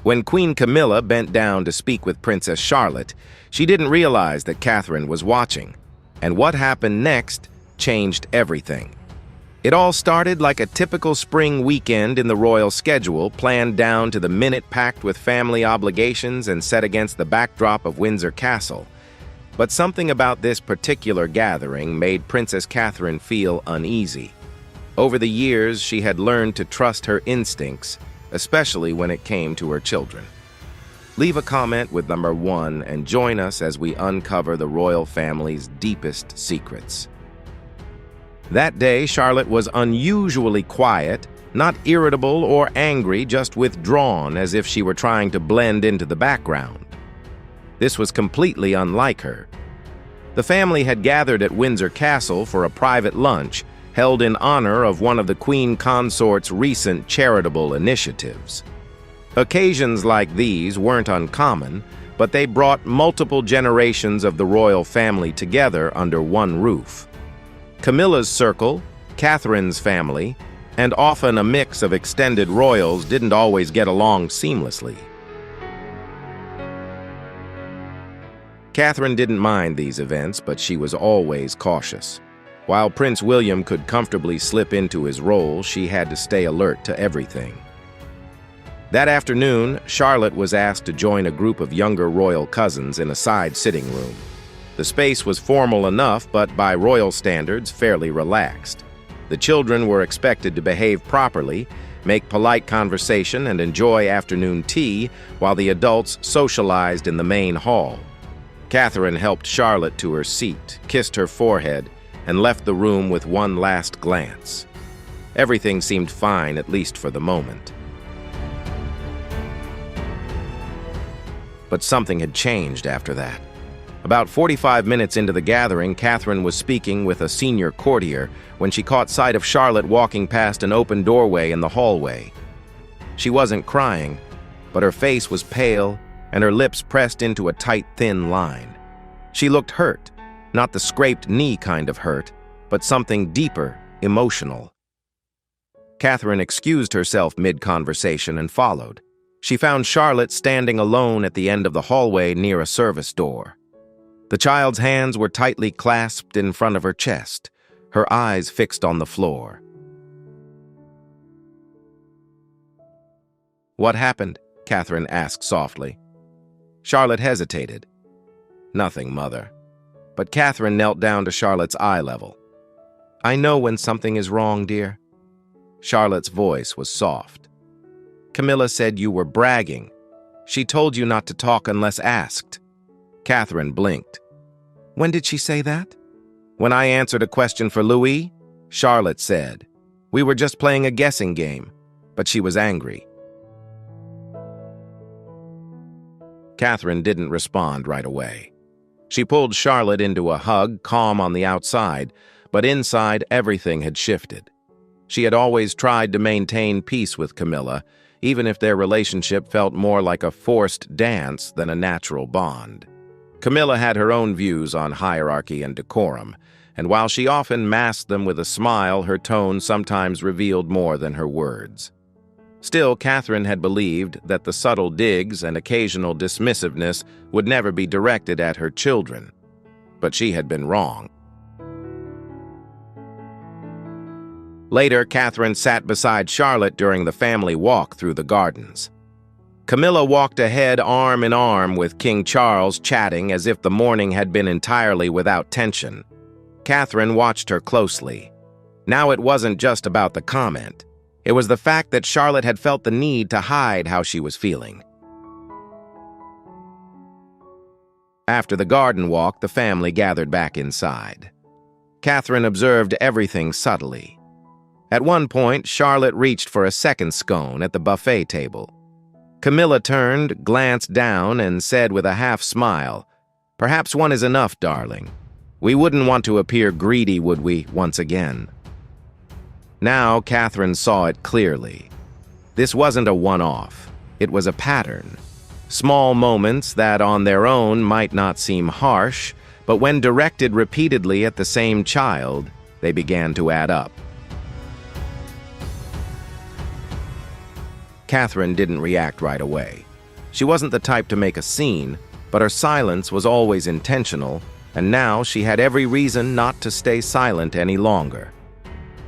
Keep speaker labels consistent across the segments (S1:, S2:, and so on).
S1: When Queen Camilla bent down to speak with Princess Charlotte, she didn't realize that Catherine was watching, and what happened next changed everything. It all started like a typical spring weekend in the royal schedule, planned down to the minute, packed with family obligations and set against the backdrop of Windsor Castle. But something about this particular gathering made Princess Catherine feel uneasy. Over the years, she had learned to trust her instincts, especially when it came to her children. Leave a comment with number 1 and join us as we uncover the royal family's deepest secrets. That day, Charlotte was unusually quiet, not irritable or angry, just withdrawn, as if she were trying to blend into the background. This was completely unlike her. The family had gathered at Windsor Castle for a private lunch held in honor of one of the Queen Consort's recent charitable initiatives. Occasions like these weren't uncommon, but they brought multiple generations of the royal family together under one roof. Camilla's circle, Catherine's family, and often a mix of extended royals didn't always get along seamlessly. Catherine didn't mind these events, but she was always cautious. While Prince William could comfortably slip into his role, she had to stay alert to everything. That afternoon, Charlotte was asked to join a group of younger royal cousins in a side sitting room. The space was formal enough, but by royal standards, fairly relaxed. The children were expected to behave properly, make polite conversation, and enjoy afternoon tea, while the adults socialized in the main hall. Catherine helped Charlotte to her seat, kissed her forehead, and left the room with one last glance. Everything seemed fine, at least for the moment. But something had changed after that. About 45 minutes into the gathering, Catherine was speaking with a senior courtier when she caught sight of Charlotte walking past an open doorway in the hallway. She wasn't crying, but her face was pale and her lips pressed into a tight, thin line. She looked hurt, not the scraped knee kind of hurt, but something deeper, emotional. Catherine excused herself mid-conversation and followed. She found Charlotte standing alone at the end of the hallway near a service door. The child's hands were tightly clasped in front of her chest, her eyes fixed on the floor. "What happened?" Catherine asked softly. Charlotte hesitated. "Nothing, Mother." But Catherine knelt down to Charlotte's eye level. "I know when something is wrong, dear." Charlotte's voice was soft. "Camilla said you were bragging. She told you not to talk unless asked." Catherine blinked. "When did she say that?" "When I answered a question for Louis," Charlotte said. "We were just playing a guessing game," but she was angry. Catherine didn't respond right away. She pulled Charlotte into a hug, calm on the outside, but inside everything had shifted. She had always tried to maintain peace with Camilla, even if their relationship felt more like a forced dance than a natural bond. Camilla had her own views on hierarchy and decorum, and while she often masked them with a smile, her tone sometimes revealed more than her words. Still, Catherine had believed that the subtle digs and occasional dismissiveness would never be directed at her children. But she had been wrong. Later, Catherine sat beside Charlotte during the family walk through the gardens. Camilla walked ahead arm in arm with King Charles, chatting as if the morning had been entirely without tension. Catherine watched her closely. Now it wasn't just about the comment. It was the fact that Charlotte had felt the need to hide how she was feeling. After the garden walk, the family gathered back inside. Catherine observed everything subtly. At one point, Charlotte reached for a second scone at the buffet table. Camilla turned, glanced down, and said with a half-smile, "Perhaps one is enough, darling. We wouldn't want to appear greedy, would we, once again?" Now Catherine saw it clearly. This wasn't a one-off. It was a pattern. Small moments that on their own might not seem harsh, but when directed repeatedly at the same child, they began to add up. Catherine didn't react right away. She wasn't the type to make a scene, but her silence was always intentional, and now she had every reason not to stay silent any longer.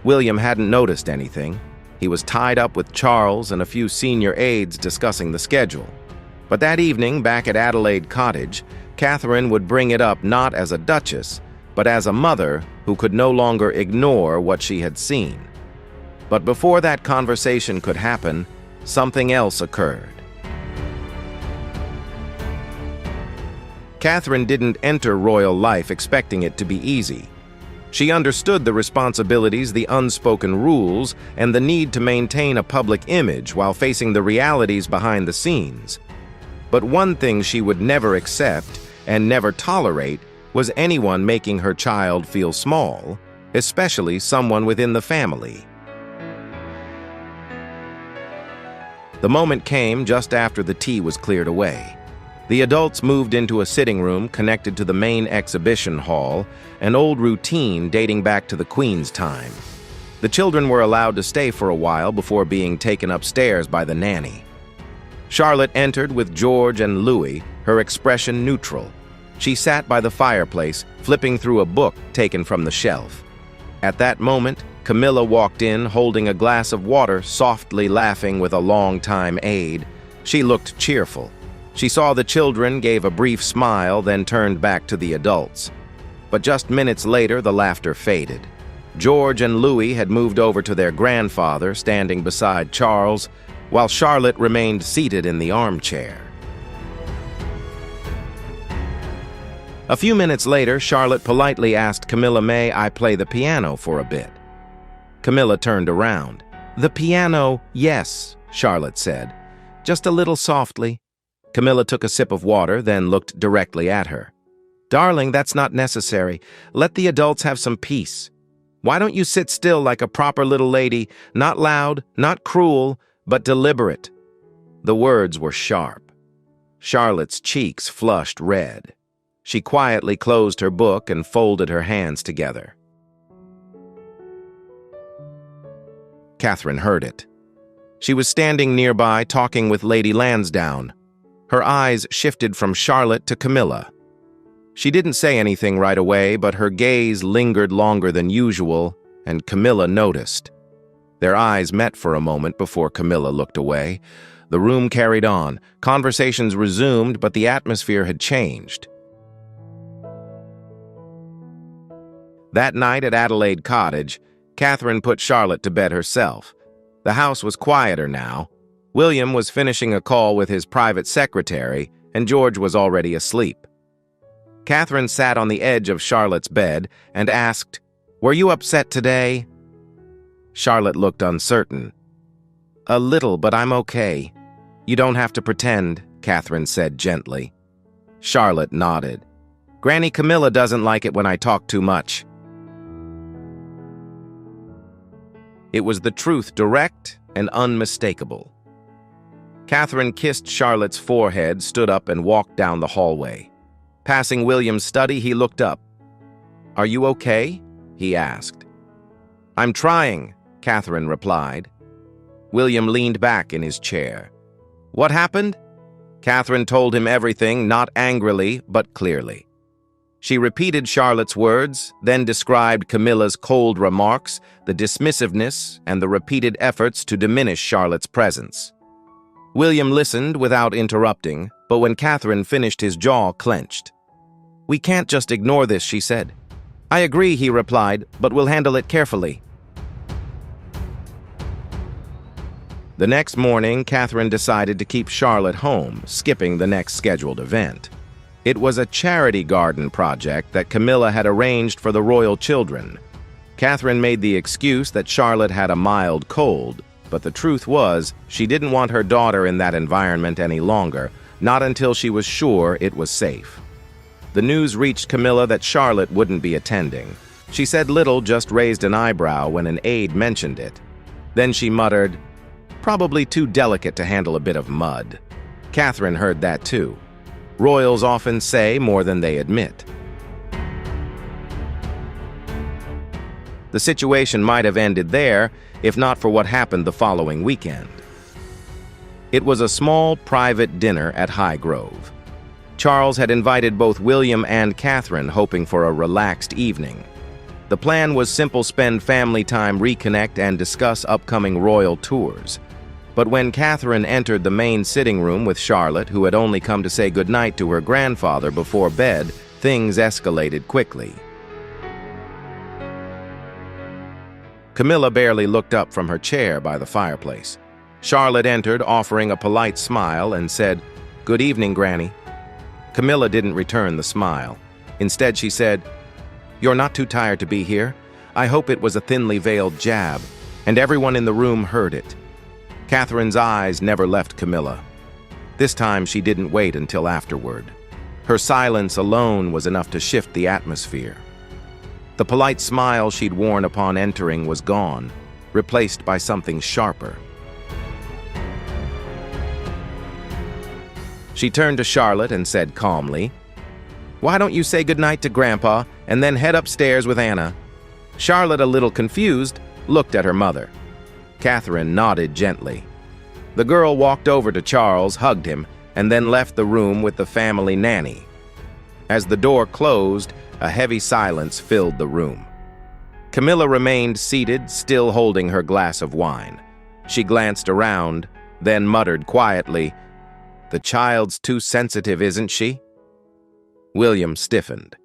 S1: William hadn't noticed anything. He was tied up with Charles and a few senior aides discussing the schedule. But that evening, back at Adelaide Cottage, Catherine would bring it up not as a duchess, but as a mother who could no longer ignore what she had seen. But before that conversation could happen, something else occurred. Catherine didn't enter royal life expecting it to be easy. She understood the responsibilities, the unspoken rules, and the need to maintain a public image while facing the realities behind the scenes. But one thing she would never accept and never tolerate was anyone making her child feel small, especially someone within the family. The moment came just after the tea was cleared away. The adults moved into a sitting room connected to the main exhibition hall, an old routine dating back to the Queen's time. The children were allowed to stay for a while before being taken upstairs by the nanny. Charlotte entered with George and Louis, her expression neutral. She sat by the fireplace, flipping through a book taken from the shelf. At that moment, Camilla walked in holding a glass of water, softly laughing with a long-time aide. She looked cheerful. She saw the children, gave a brief smile, then turned back to the adults. But just minutes later, the laughter faded. George and Louis had moved over to their grandfather, standing beside Charles, while Charlotte remained seated in the armchair. A few minutes later, Charlotte politely asked Camilla, "May I play the piano for a bit?" Camilla turned around. "The piano, yes," Charlotte said, "just a little softly." Camilla took a sip of water, then looked directly at her. "Darling, that's not necessary. Let the adults have some peace. Why don't you sit still like a proper little lady, not loud, not cruel, but deliberate?" The words were sharp. Charlotte's cheeks flushed red. She quietly closed her book and folded her hands together. Catherine heard it. She was standing nearby talking with Lady Lansdowne. Her eyes shifted from Charlotte to Camilla. She didn't say anything right away, but her gaze lingered longer than usual, and Camilla noticed. Their eyes met for a moment before Camilla looked away. The room carried on. Conversations resumed, but the atmosphere had changed. That night at Adelaide Cottage, Catherine put Charlotte to bed herself. The house was quieter now. William was finishing a call with his private secretary, and George was already asleep. Catherine sat on the edge of Charlotte's bed and asked, "Were you upset today?" Charlotte looked uncertain. "A little, but I'm okay. You don't have to pretend," Catherine said gently. Charlotte nodded. "Granny Camilla doesn't like it when I talk too much." It was the truth, direct and unmistakable. Catherine kissed Charlotte's forehead, stood up, and walked down the hallway. Passing William's study, he looked up. "Are you okay?" he asked. "I'm trying," Catherine replied. William leaned back in his chair. "What happened?" Catherine told him everything, not angrily, but clearly. She repeated Charlotte's words, then described Camilla's cold remarks, the dismissiveness, and the repeated efforts to diminish Charlotte's presence. William listened without interrupting, but when Catherine finished, his jaw clenched. "We can't just ignore this," she said. "I agree," he replied, "but we'll handle it carefully." The next morning, Catherine decided to keep Charlotte home, skipping the next scheduled event. It was a charity garden project that Camilla had arranged for the royal children. Catherine made the excuse that Charlotte had a mild cold, but the truth was she didn't want her daughter in that environment any longer, not until she was sure it was safe. The news reached Camilla that Charlotte wouldn't be attending. She said little, just raised an eyebrow when an aide mentioned it. Then she muttered, "Probably too delicate to handle a bit of mud." Catherine heard that too. Royals often say more than they admit. The situation might have ended there if not for what happened the following weekend. It was a small, private dinner at Highgrove. Charles had invited both William and Catherine, hoping for a relaxed evening. The plan was simple: spend family time, reconnect, and discuss upcoming royal tours. But when Catherine entered the main sitting room with Charlotte, who had only come to say goodnight to her grandfather before bed, things escalated quickly. Camilla barely looked up from her chair by the fireplace. Charlotte entered, offering a polite smile, and said, "Good evening, Granny." Camilla didn't return the smile. Instead, she said, "You're not too tired to be here? I hope it was a thinly veiled jab." And everyone in the room heard it. Catherine's eyes never left Camilla. This time, she didn't wait until afterward. Her silence alone was enough to shift the atmosphere. The polite smile she'd worn upon entering was gone, replaced by something sharper. She turned to Charlotte and said calmly, "Why don't you say goodnight to Grandpa and then head upstairs with Anna?" Charlotte, a little confused, looked at her mother. Catherine nodded gently. The girl walked over to Charles, hugged him, and then left the room with the family nanny. As the door closed, a heavy silence filled the room. Camilla remained seated, still holding her glass of wine. She glanced around, then muttered quietly, "The child's too sensitive, isn't she?" William stiffened.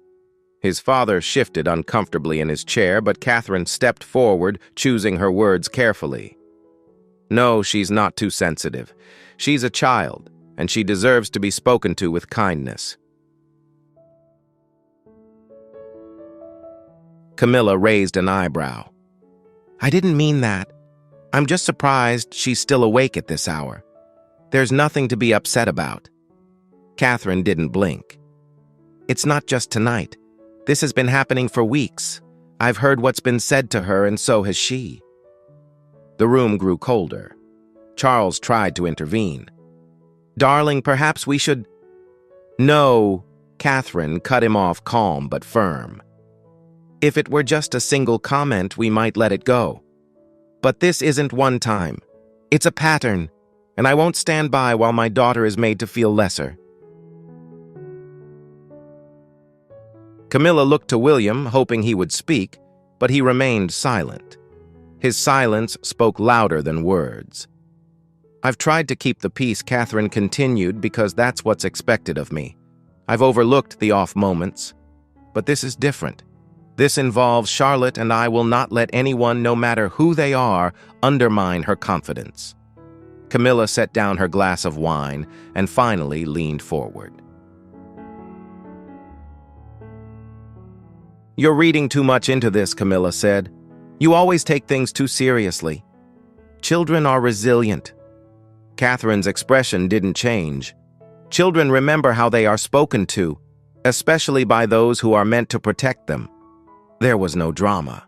S1: His father shifted uncomfortably in his chair, but Catherine stepped forward, choosing her words carefully. "No, she's not too sensitive. She's a child, and she deserves to be spoken to with kindness." Camilla raised an eyebrow. "I didn't mean that. I'm just surprised she's still awake at this hour. There's nothing to be upset about." Catherine didn't blink. "It's not just tonight. This has been happening for weeks. I've heard what's been said to her, and so has she." The room grew colder. Charles tried to intervene. "Darling, perhaps we should—" "No," Catherine cut him off, calm but firm. "If it were just a single comment, we might let it go. But this isn't one time. It's a pattern, and I won't stand by while my daughter is made to feel lesser." Camilla looked to William, hoping he would speak, but he remained silent. His silence spoke louder than words. "I've tried to keep the peace," Catherine continued, "because that's what's expected of me. I've overlooked the off moments. But this is different. This involves Charlotte, and I will not let anyone, no matter who they are, undermine her confidence." Camilla set down her glass of wine and finally leaned forward. "You're reading too much into this," Camilla said. "You always take things too seriously. Children are resilient." Catherine's expression didn't change. "Children remember how they are spoken to, especially by those who are meant to protect them." There was no drama.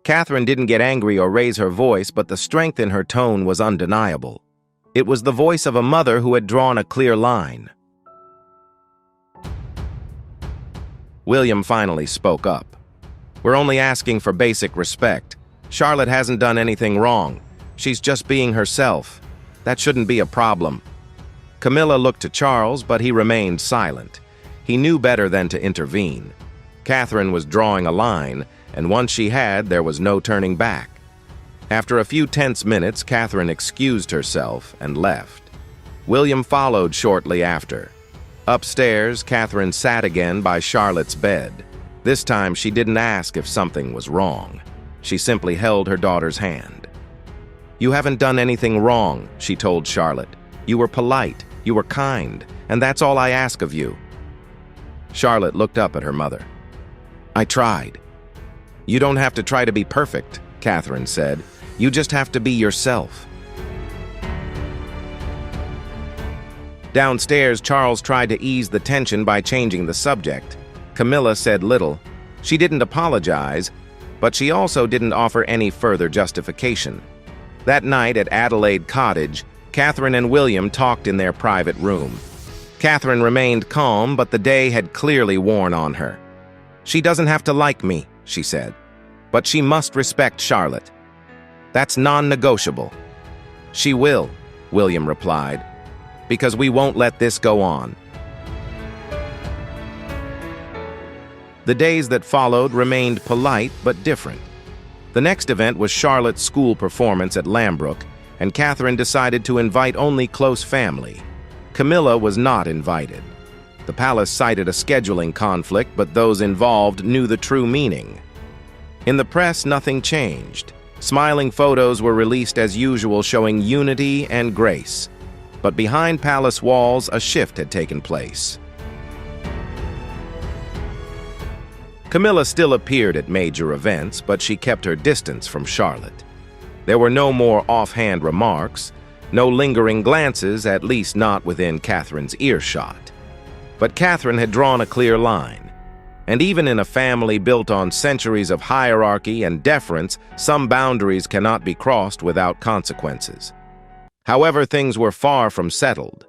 S1: Catherine didn't get angry or raise her voice, but the strength in her tone was undeniable. It was the voice of a mother who had drawn a clear line. William finally spoke up. "We're only asking for basic respect. Charlotte hasn't done anything wrong. She's just being herself. That shouldn't be a problem." Camilla looked to Charles, but he remained silent. He knew better than to intervene. Catherine was drawing a line, and once she had, there was no turning back. After a few tense minutes, Catherine excused herself and left. William followed shortly after. Upstairs, Catherine sat again by Charlotte's bed. This time, she didn't ask if something was wrong. She simply held her daughter's hand. "You haven't done anything wrong," she told Charlotte. "You were polite, you were kind, and that's all I ask of you." Charlotte looked up at her mother. "I tried." "You don't have to try to be perfect," Catherine said. "You just have to be yourself." Downstairs, Charles tried to ease the tension by changing the subject. Camilla said little. She didn't apologize, but she also didn't offer any further justification. That night at Adelaide Cottage, Catherine and William talked in their private room. Catherine remained calm, but the day had clearly worn on her. "She doesn't have to like me," she said, "but she must respect Charlotte. That's non-negotiable." "She will. William replied, "because we won't let this go on." The days that followed remained polite but different. The next event was Charlotte's school performance at Lambrook, and Catherine decided to invite only close family. Camilla was not invited. The palace cited a scheduling conflict, but those involved knew the true meaning. In the press, nothing changed. Smiling photos were released as usual, showing unity and grace. But behind palace walls, a shift had taken place. Camilla still appeared at major events, but she kept her distance from Charlotte. There were no more offhand remarks, no lingering glances, at least not within Catherine's earshot. But Catherine had drawn a clear line. And even in a family built on centuries of hierarchy and deference, some boundaries cannot be crossed without consequences. However, things were far from settled.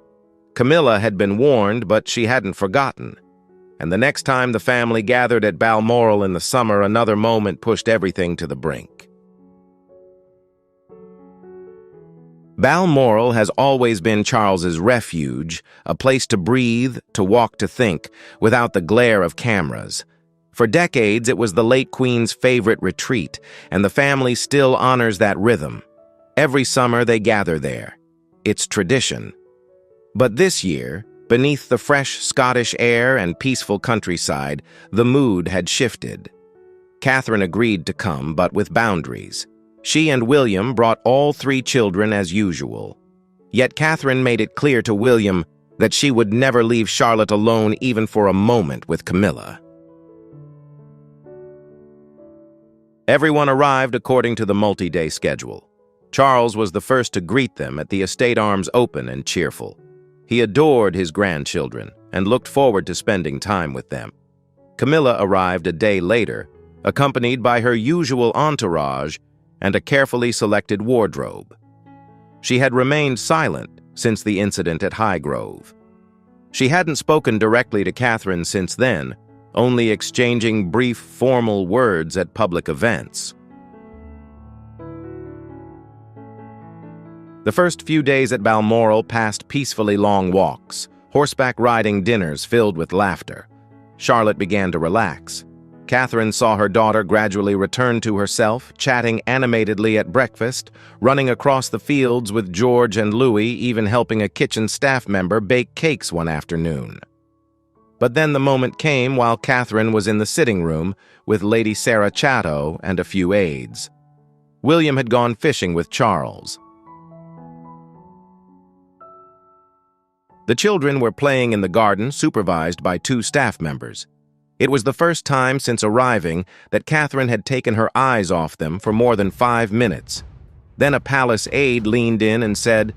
S1: Camilla had been warned, but she hadn't forgotten. And the next time the family gathered at Balmoral in the summer, another moment pushed everything to the brink. Balmoral has always been Charles's refuge, a place to breathe, to walk, to think, without the glare of cameras. For decades, it was the late Queen's favorite retreat, and the family still honors that rhythm. Every summer, they gather there. It's tradition. But this year, beneath the fresh Scottish air and peaceful countryside, the mood had shifted. Catherine agreed to come, but with boundaries. She and William brought all three children as usual. Yet Catherine made it clear to William that she would never leave Charlotte alone even for a moment with Camilla. Everyone arrived according to the multi-day schedule. Charles was the first to greet them at the estate arms open and cheerful. He adored his grandchildren and looked forward to spending time with them. Camilla arrived a day later, accompanied by her usual entourage and a carefully selected wardrobe. She had remained silent since the incident at Highgrove. She hadn't spoken directly to Catherine since then, only exchanging brief, formal words at public events. The first few days at Balmoral passed peacefully long walks, horseback riding dinners filled with laughter. Charlotte began to relax. Catherine saw her daughter gradually return to herself, chatting animatedly at breakfast, running across the fields with George and Louis, even helping a kitchen staff member bake cakes one afternoon. But then the moment came while Catherine was in the sitting room with Lady Sarah Chatto and a few aides. William had gone fishing with Charles. The children were playing in the garden, supervised by two staff members. It was the first time since arriving that Catherine had taken her eyes off them for more than 5 minutes. Then a palace aide leaned in and said,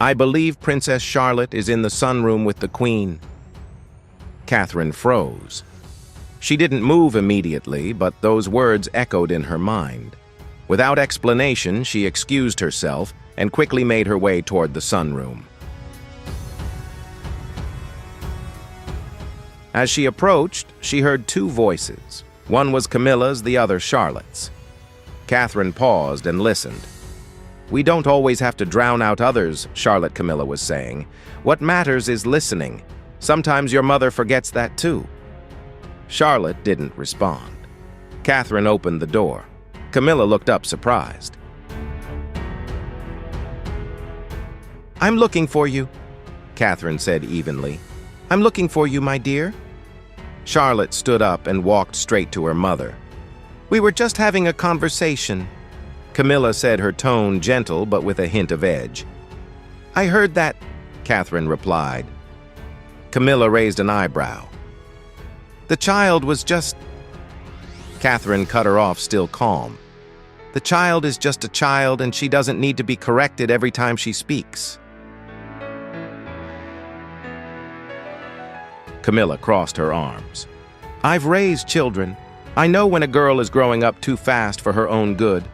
S1: "I believe Princess Charlotte is in the sunroom with the Queen." Catherine froze. She didn't move immediately, but those words echoed in her mind. Without explanation, she excused herself and quickly made her way toward the sunroom. As she approached, she heard two voices. One was Camilla's, the other Charlotte's. Catherine paused and listened. "We don't always have to drown out others," Camilla was saying. "What matters is listening. Sometimes your mother forgets that too." Charlotte didn't respond. Catherine opened the door. Camilla looked up surprised. "I'm looking for you," Catherine said evenly. "I'm looking for you, my dear." Charlotte stood up and walked straight to her mother. "We were just having a conversation," Camilla said, her tone gentle but with a hint of edge. "I heard that," Catherine replied. Camilla raised an eyebrow. "The child was just—" Catherine cut her off, still calm. "The child is just a child, and she doesn't need to be corrected every time she speaks." Camilla crossed her arms. "I've raised children. I know when a girl is growing up too fast for her own good.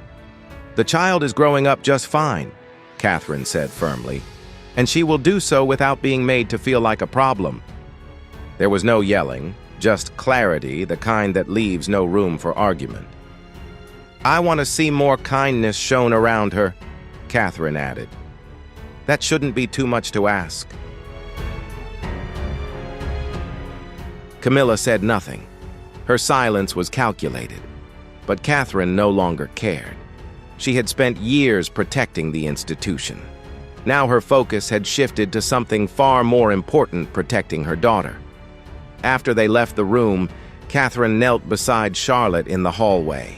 S1: The child is growing up just fine," Catherine said firmly, "and she will do so without being made to feel like a problem." There was no yelling, just clarity, the kind that leaves no room for argument. "I want to see more kindness shown around her," Catherine added. That shouldn't be too much to ask." Camilla said nothing. Her silence was calculated. But Catherine no longer cared. She had spent years protecting the institution. Now her focus had shifted to something far more important: protecting her daughter. After they left the room, Catherine knelt beside Charlotte in the hallway.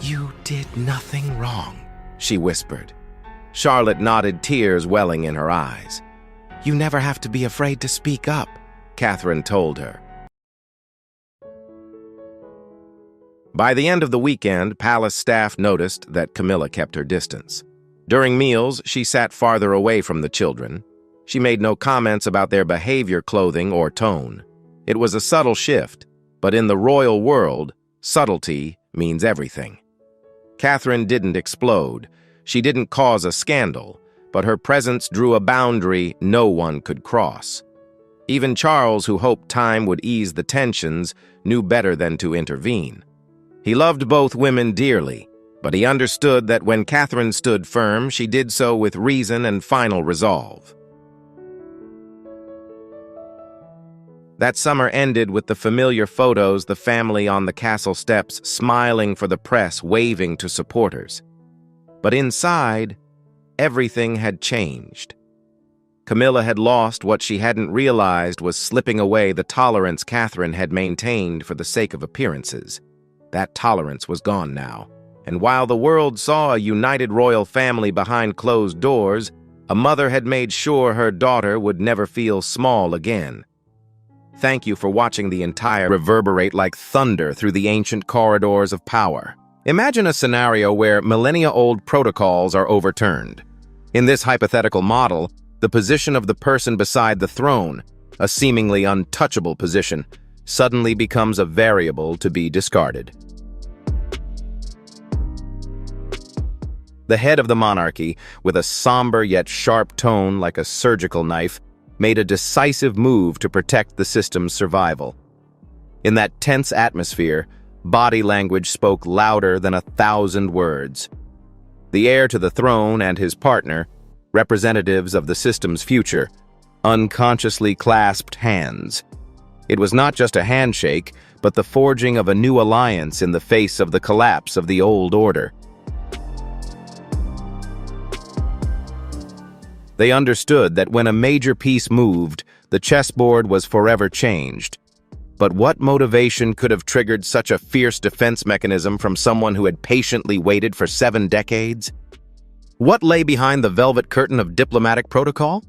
S1: "You did nothing wrong," she whispered. Charlotte nodded, tears welling in her eyes. "You never have to be afraid to speak up," Catherine told her. By the end of the weekend, palace staff noticed that Camilla kept her distance. During meals, she sat farther away from the children. She made no comments about their behavior, clothing, or tone. It was a subtle shift, but in the royal world, subtlety means everything. Catherine didn't explode. She didn't cause a scandal, but her presence drew a boundary no one could cross. Even Charles, who hoped time would ease the tensions, knew better than to intervene. He loved both women dearly, but he understood that when Catherine stood firm, she did so with reason and final resolve. That summer ended with the familiar photos, the family on the castle steps, smiling for the press, waving to supporters. But inside, everything had changed. Camilla had lost what she hadn't realized was slipping away the tolerance Catherine had maintained for the sake of appearances. That tolerance was gone now, and while the world saw a united royal family behind closed doors, a mother had made sure her daughter would never feel small again. Thank you for watching the entire reverberate like thunder through the ancient corridors of power. Imagine a scenario where millennia-old protocols are overturned. In this hypothetical model, the position of the person beside the throne, a seemingly untouchable position, suddenly becomes a variable to be discarded. The head of the monarchy, with a somber yet sharp tone like a surgical knife, made a decisive move to protect the system's survival. In that tense atmosphere, body language spoke louder than 1,000 words. The heir to the throne and his partner, representatives of the system's future, unconsciously clasped hands. It was not just a handshake, but the forging of a new alliance in the face of the collapse of the old order. They understood that when a major piece moved, the chessboard was forever changed. But what motivation could have triggered such a fierce defense mechanism from someone who had patiently waited for 7 decades? What lay behind the velvet curtain of diplomatic protocol?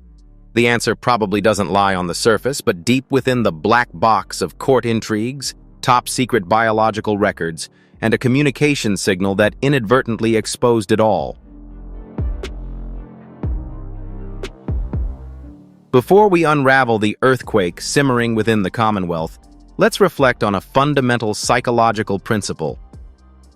S1: The answer probably doesn't lie on the surface, but deep within the black box of court intrigues, top-secret biological records, and a communication signal that inadvertently exposed it all. Before we unravel the earthquake simmering within the Commonwealth, let's reflect on a fundamental psychological principle.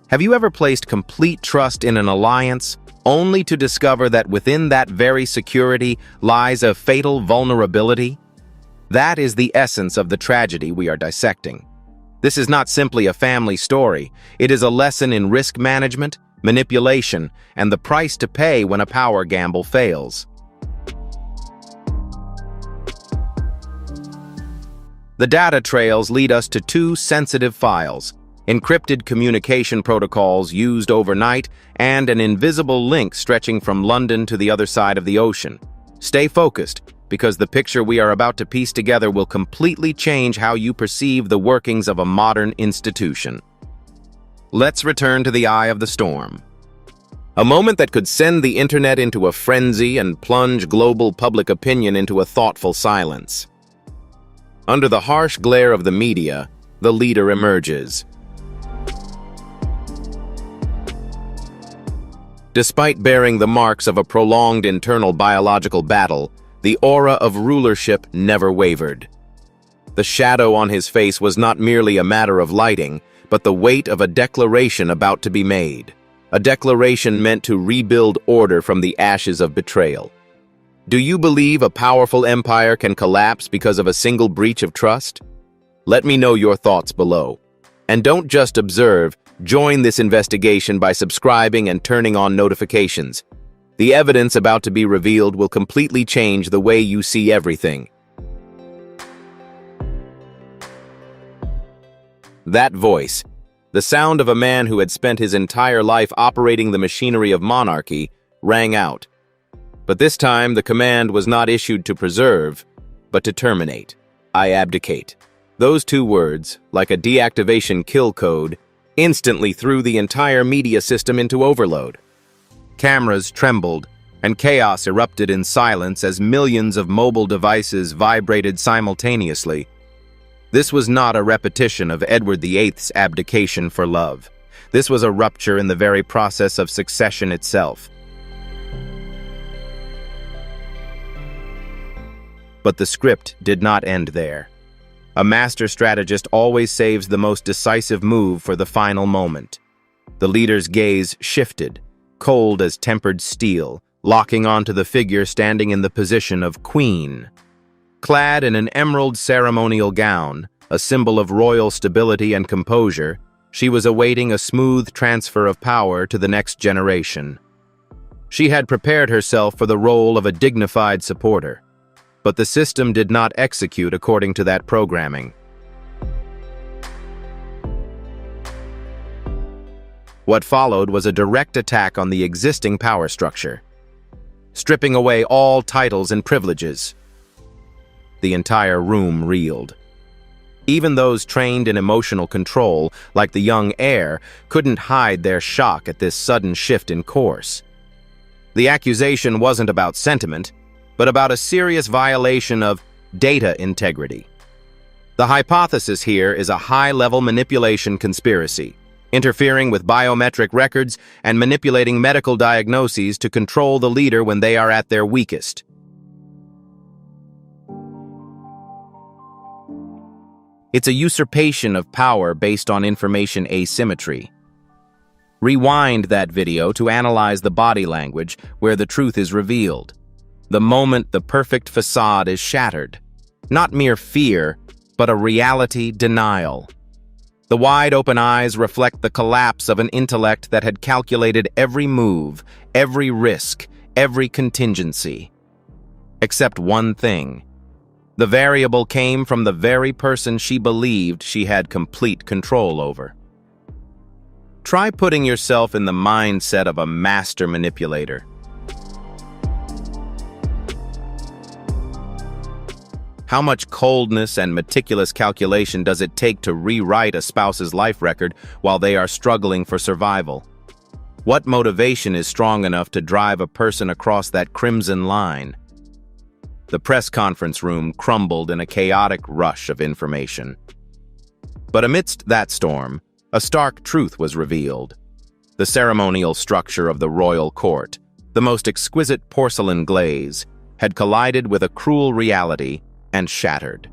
S1: Have you ever placed complete trust in an alliance, only to discover that within that very security lies a fatal vulnerability? That is the essence of the tragedy we are dissecting. This is not simply a family story. It is a lesson in risk management, manipulation, and the price to pay when a power gamble fails. The data trails lead us to 2 sensitive files: encrypted communication protocols used overnight, and an invisible link stretching from London to the other side of the ocean. Stay focused, because the picture we are about to piece together will completely change how you perceive the workings of a modern institution. Let's return to the eye of the storm. A moment that could send the internet into a frenzy and plunge global public opinion into a thoughtful silence. Under the harsh glare of the media, the leader emerges. Despite bearing the marks of a prolonged internal biological battle, the aura of rulership never wavered. The shadow on his face was not merely a matter of lighting, but the weight of a declaration about to be made. A declaration meant to rebuild order from the ashes of betrayal. Do you believe a powerful empire can collapse because of a single breach of trust? Let me know your thoughts below. And don't just observe, join this investigation by subscribing and turning on notifications. The evidence about to be revealed will completely change the way you see everything. That voice, the sound of a man who had spent his entire life operating the machinery of monarchy, rang out. But this time, the command was not issued to preserve, but to terminate. I abdicate. Those two words, like a deactivation kill code, instantly threw the entire media system into overload. Cameras trembled, and chaos erupted in silence as millions of mobile devices vibrated simultaneously. This was not a repetition of Edward VIII's abdication for love. This was a rupture in the very process of succession itself. But the script did not end there. A master strategist always saves the most decisive move for the final moment. The leader's gaze shifted, cold as tempered steel, locking onto the figure standing in the position of queen. Clad in an emerald ceremonial gown, a symbol of royal stability and composure, she was awaiting a smooth transfer of power to the next generation. She had prepared herself for the role of a dignified supporter, but the system did not execute according to that programming. What followed was a direct attack on the existing power structure, stripping away all titles and privileges. The entire room reeled. Even those trained in emotional control, like the young heir, couldn't hide their shock at this sudden shift in course. The accusation wasn't about sentiment, but about a serious violation of data integrity. The hypothesis here is a high-level manipulation conspiracy, interfering with biometric records and manipulating medical diagnoses to control the leader when they are at their weakest. It's a usurpation of power based on information asymmetry. Rewind that video to analyze the body language where the truth is revealed. The moment the perfect facade is shattered. Not mere fear, but a reality denial. The wide-open eyes reflect the collapse of an intellect that had calculated every move, every risk, every contingency. Except one thing. The variable came from the very person she believed she had complete control over. Try putting yourself in the mindset of a master manipulator. How much coldness and meticulous calculation does it take to rewrite a spouse's life record while they are struggling for survival? What motivation is strong enough to drive a person across that crimson line? The press conference room crumbled in a chaotic rush of information. But amidst that storm, a stark truth was revealed. The ceremonial structure of the royal court, the most exquisite porcelain glaze, had collided with a cruel reality and shattered.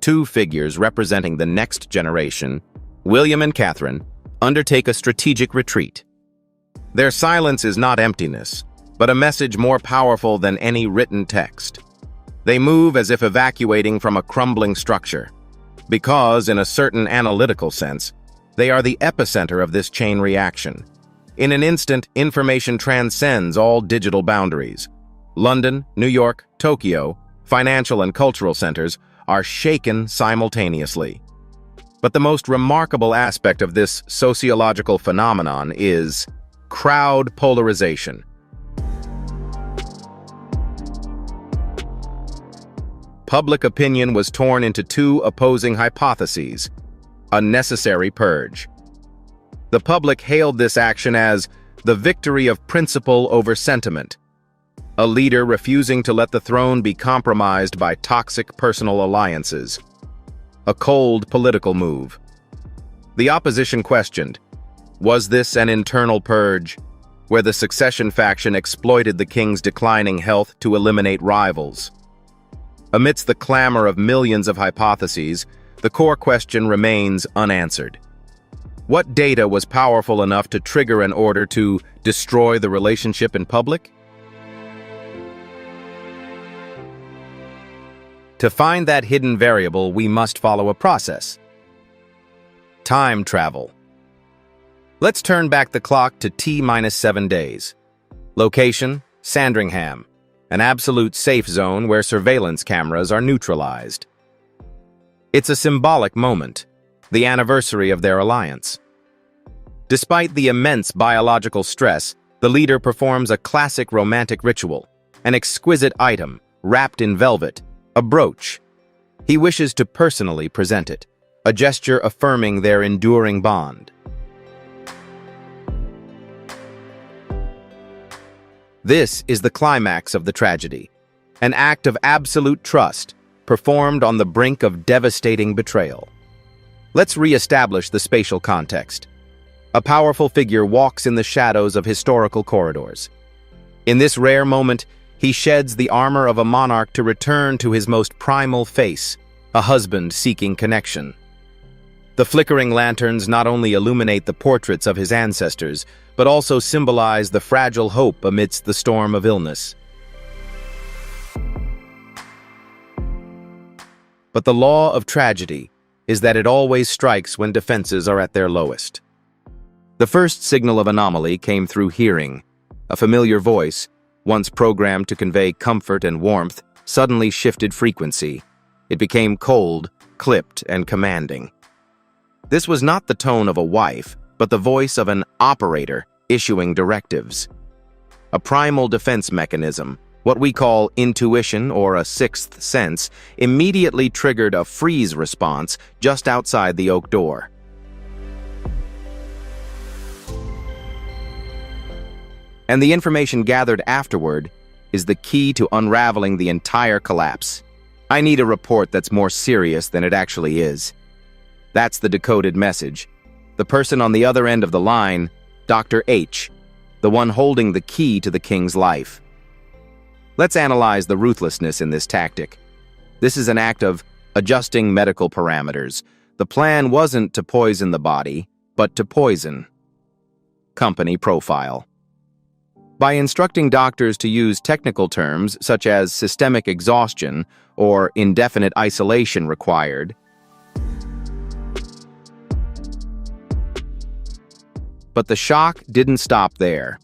S1: Two figures representing the next generation, William and Catherine, undertake a strategic retreat. Their silence is not emptiness, but a message more powerful than any written text. They move as if evacuating from a crumbling structure, because, in a certain analytical sense, they are the epicenter of this chain reaction. In an instant, information transcends all digital boundaries. London, New York, Tokyo, financial and cultural centers are shaken simultaneously. But the most remarkable aspect of this sociological phenomenon is crowd polarization. Public opinion was torn into two opposing hypotheses, a necessary purge. The public hailed this action as the victory of principle over sentiment, a leader refusing to let the throne be compromised by toxic personal alliances, a cold political move. The opposition questioned, was this an internal purge, where the succession faction exploited the king's declining health to eliminate rivals? Amidst the clamor of millions of hypotheses, the core question remains unanswered. What data was powerful enough to trigger an order to destroy the relationship in public? To find that hidden variable, we must follow a process. Time travel. Let's turn back the clock to T-7 days. Location, Sandringham, an absolute safe zone where surveillance cameras are neutralized. It's a symbolic moment, the anniversary of their alliance. Despite the immense biological stress, the leader performs a classic romantic ritual, an exquisite item, wrapped in velvet, a brooch. He wishes to personally present it, a gesture affirming their enduring bond. This is the climax of the tragedy, an act of absolute trust, performed on the brink of devastating betrayal. Let's re-establish the spatial context. A powerful figure walks in the shadows of historical corridors. In this rare moment, he sheds the armor of a monarch to return to his most primal face, a husband seeking connection. The flickering lanterns not only illuminate the portraits of his ancestors, but also symbolize the fragile hope amidst the storm of illness. But the law of tragedy is that it always strikes when defenses are at their lowest. The first signal of anomaly came through hearing. A familiar voice, once programmed to convey comfort and warmth, suddenly shifted frequency. It became cold, clipped, and commanding. This was not the tone of a wife, but the voice of an operator issuing directives. A primal defense mechanism, what we call intuition or a sixth sense, immediately triggered a freeze response just outside the oak door. And the information gathered afterward is the key to unraveling the entire collapse. I need a report that's more serious than it actually is. That's the decoded message. The person on the other end of the line, Dr. H, the one holding the key to the king's life. Let's analyze the ruthlessness in this tactic. This is an act of adjusting medical parameters. The plan wasn't to poison the body, but to poison. Company profile. By instructing doctors to use technical terms such as systemic exhaustion or indefinite isolation required, but the shock didn't stop there.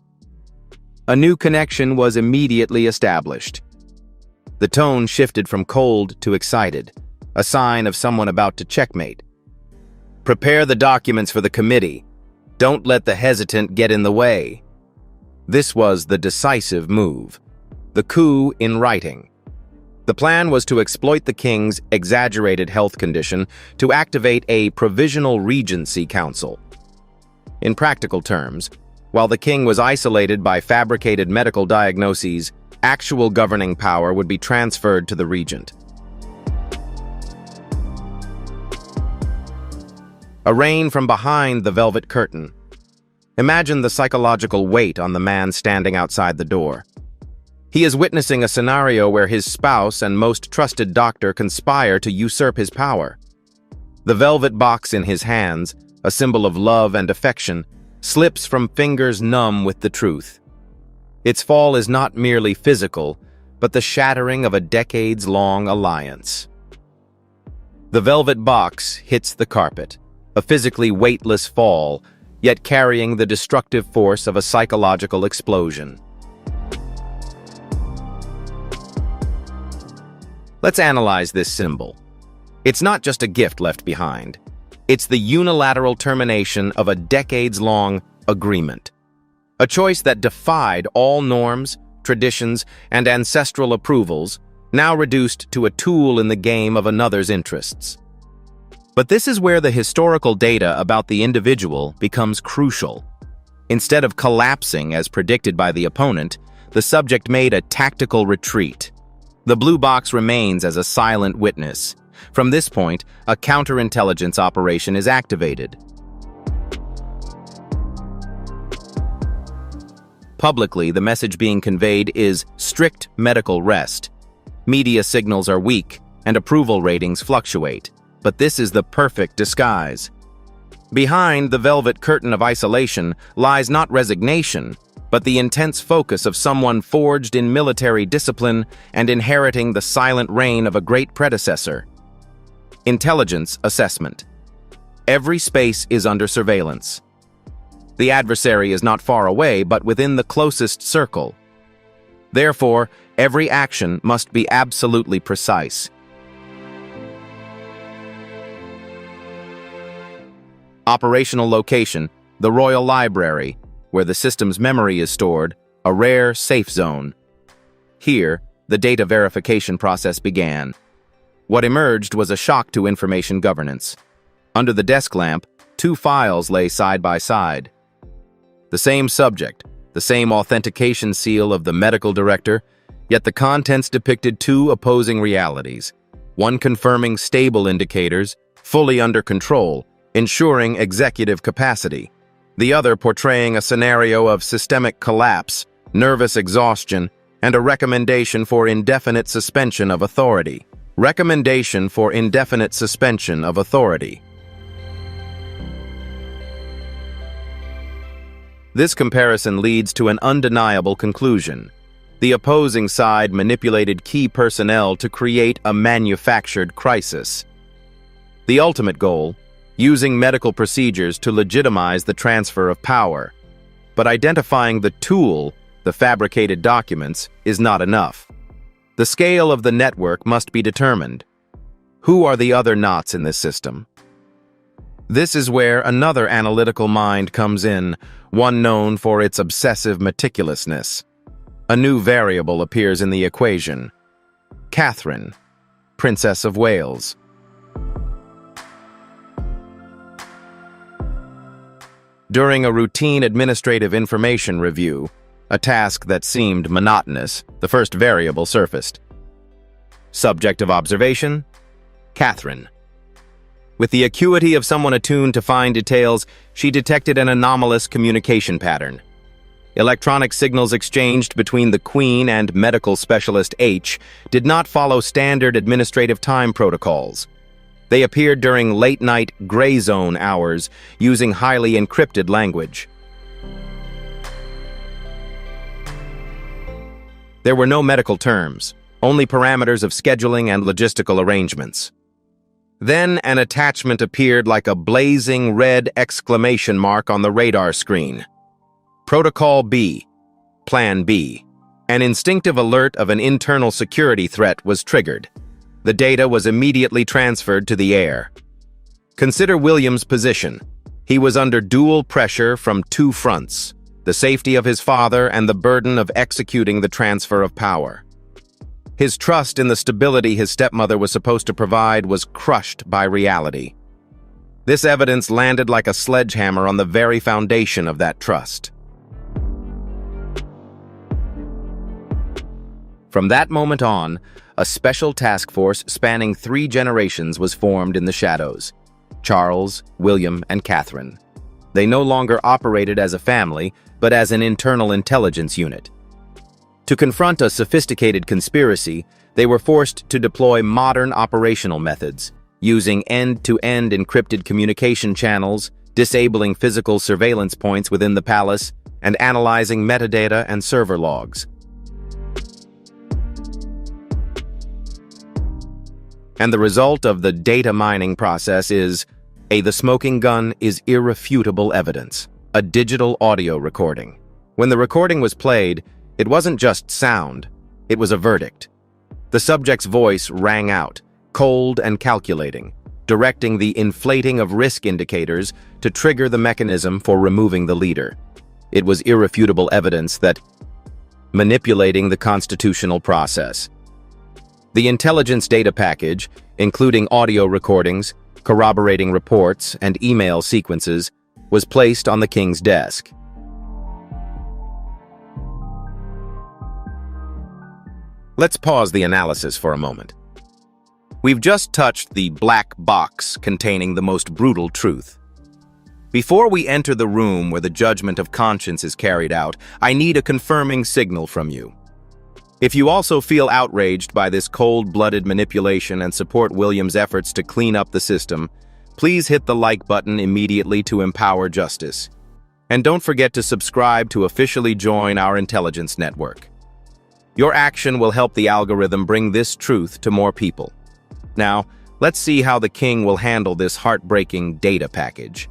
S1: A new connection was immediately established. The tone shifted from cold to excited, a sign of someone about to checkmate. Prepare the documents for the committee. Don't let the hesitant get in the way. This was the decisive move, the coup in writing. The plan was to exploit the king's exaggerated health condition to activate a provisional regency council. In practical terms, while the king was isolated by fabricated medical diagnoses, actual governing power would be transferred to the regent. A reign from behind the velvet curtain. Imagine the psychological weight on the man standing outside the door. He is witnessing a scenario where his spouse and most trusted doctor conspire to usurp his power. The velvet box in his hands, a symbol of love and affection, slips from fingers numb with the truth. Its fall is not merely physical, but the shattering of a decades-long alliance. The velvet box hits the carpet, a physically weightless fall, yet carrying the destructive force of a psychological explosion. Let's analyze this symbol. It's not just a gift left behind. It's the unilateral termination of a decades-long agreement. A choice that defied all norms, traditions, and ancestral approvals, now reduced to a tool in the game of another's interests. But this is where the historical data about the individual becomes crucial. Instead of collapsing as predicted by the opponent, the subject made a tactical retreat. The blue box remains as a silent witness. From this point, a counterintelligence operation is activated. Publicly, the message being conveyed is strict medical rest. Media signals are weak, and approval ratings fluctuate. But this is the perfect disguise. Behind the velvet curtain of isolation lies not resignation, but the intense focus of someone forged in military discipline and inheriting the silent reign of a great predecessor. Intelligence assessment. Every space is under surveillance. The adversary is not far away, but within the closest circle. Therefore, every action must be absolutely precise. Operational location: the Royal Library, where the system's memory is stored, a rare, safe zone. Here, the data verification process began. What emerged was a shock to information governance. Under the desk lamp, 2 files lay side by side. The same subject, the same authentication seal of the medical director, yet the contents depicted 2 opposing realities, one confirming stable indicators, fully under control, ensuring executive capacity, the other portraying a scenario of systemic collapse, nervous exhaustion, and a recommendation for indefinite suspension of authority. Recommendation for indefinite suspension of authority. This comparison leads to an undeniable conclusion. The opposing side manipulated key personnel to create a manufactured crisis. The ultimate goal: using medical procedures to legitimize the transfer of power. But identifying the tool, the fabricated documents, is not enough. The scale of the network must be determined. Who are the other knots in this system? This is where another analytical mind comes in, one known for its obsessive meticulousness. A new variable appears in the equation: Catherine, Princess of Wales. During a routine administrative information review, a task that seemed monotonous, the first variable surfaced. Subject of observation: Catherine. With the acuity of someone attuned to fine details, she detected an anomalous communication pattern. Electronic signals exchanged between the Queen and medical specialist H did not follow standard administrative time protocols. They appeared during late-night gray zone hours, using highly encrypted language. There were no medical terms, only parameters of scheduling and logistical arrangements. Then an attachment appeared like a blazing red exclamation mark on the radar screen. Protocol B, Plan B. An instinctive alert of an internal security threat was triggered. The data was immediately transferred to the air. Consider William's position. He was under dual pressure from 2 fronts: the safety of his father and the burden of executing the transfer of power. His trust in the stability his stepmother was supposed to provide was crushed by reality. This evidence landed like a sledgehammer on the very foundation of that trust. From that moment on, a special task force spanning 3 generations was formed in the shadows: Charles, William, and Catherine. They no longer operated as a family, but as an internal intelligence unit. To confront a sophisticated conspiracy, they were forced to deploy modern operational methods, using end-to-end encrypted communication channels, disabling physical surveillance points within the palace, and analyzing metadata and server logs. And the result of the data mining process is, the smoking gun is irrefutable evidence, a digital audio recording. When the recording was played, it wasn't just sound, it was a verdict. The subject's voice rang out, cold and calculating, directing the inflating of risk indicators to trigger the mechanism for removing the leader. It was irrefutable evidence that manipulating the constitutional process. The intelligence data package, including audio recordings, corroborating reports, and email sequences, was placed on the king's desk. Let's pause the analysis for a moment. We've just touched the black box containing the most brutal truth. Before we enter the room where the judgment of conscience is carried out, I need a confirming signal from you. If you also feel outraged by this cold-blooded manipulation and support William's efforts to clean up the system, please hit the like button immediately to empower justice. And don't forget to subscribe to officially join our intelligence network. Your action will help the algorithm bring this truth to more people. Now, let's see how the king will handle this heartbreaking data package.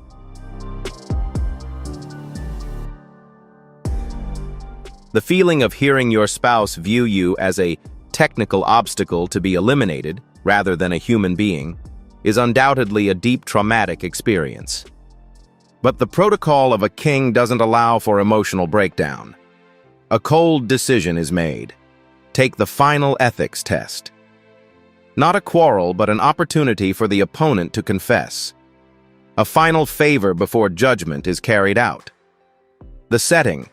S1: The feeling of hearing your spouse view you as a technical obstacle to be eliminated, rather than a human being, is undoubtedly a deep traumatic experience. But the protocol of a king doesn't allow for emotional breakdown. A cold decision is made. Take the final ethics test. Not a quarrel, but an opportunity for the opponent to confess. A final favor before judgment is carried out. The setting: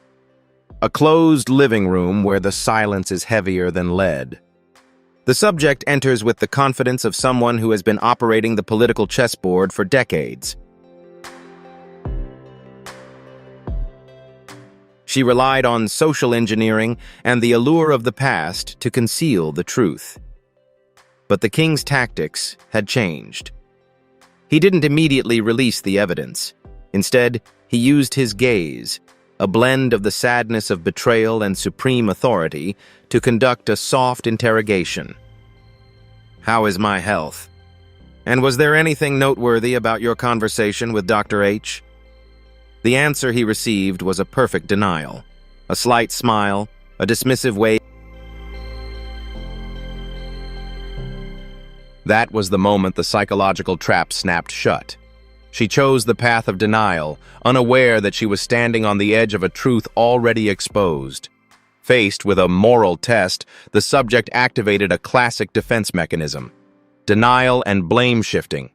S1: a closed living room where the silence is heavier than lead. The subject enters with the confidence of someone who has been operating the political chessboard for decades. She relied on social engineering and the allure of the past to conceal the truth. But the king's tactics had changed. He didn't immediately release the evidence. Instead, he used his gaze, a blend of the sadness of betrayal and supreme authority, to conduct a soft interrogation. "How is my health? And was there anything noteworthy about your conversation with Dr. H?" The answer he received was a perfect denial, a slight smile, a dismissive wave. That was the moment the psychological trap snapped shut. She chose the path of denial, unaware that she was standing on the edge of a truth already exposed. Faced with a moral test, the subject activated a classic defense mechanism: denial and blame shifting.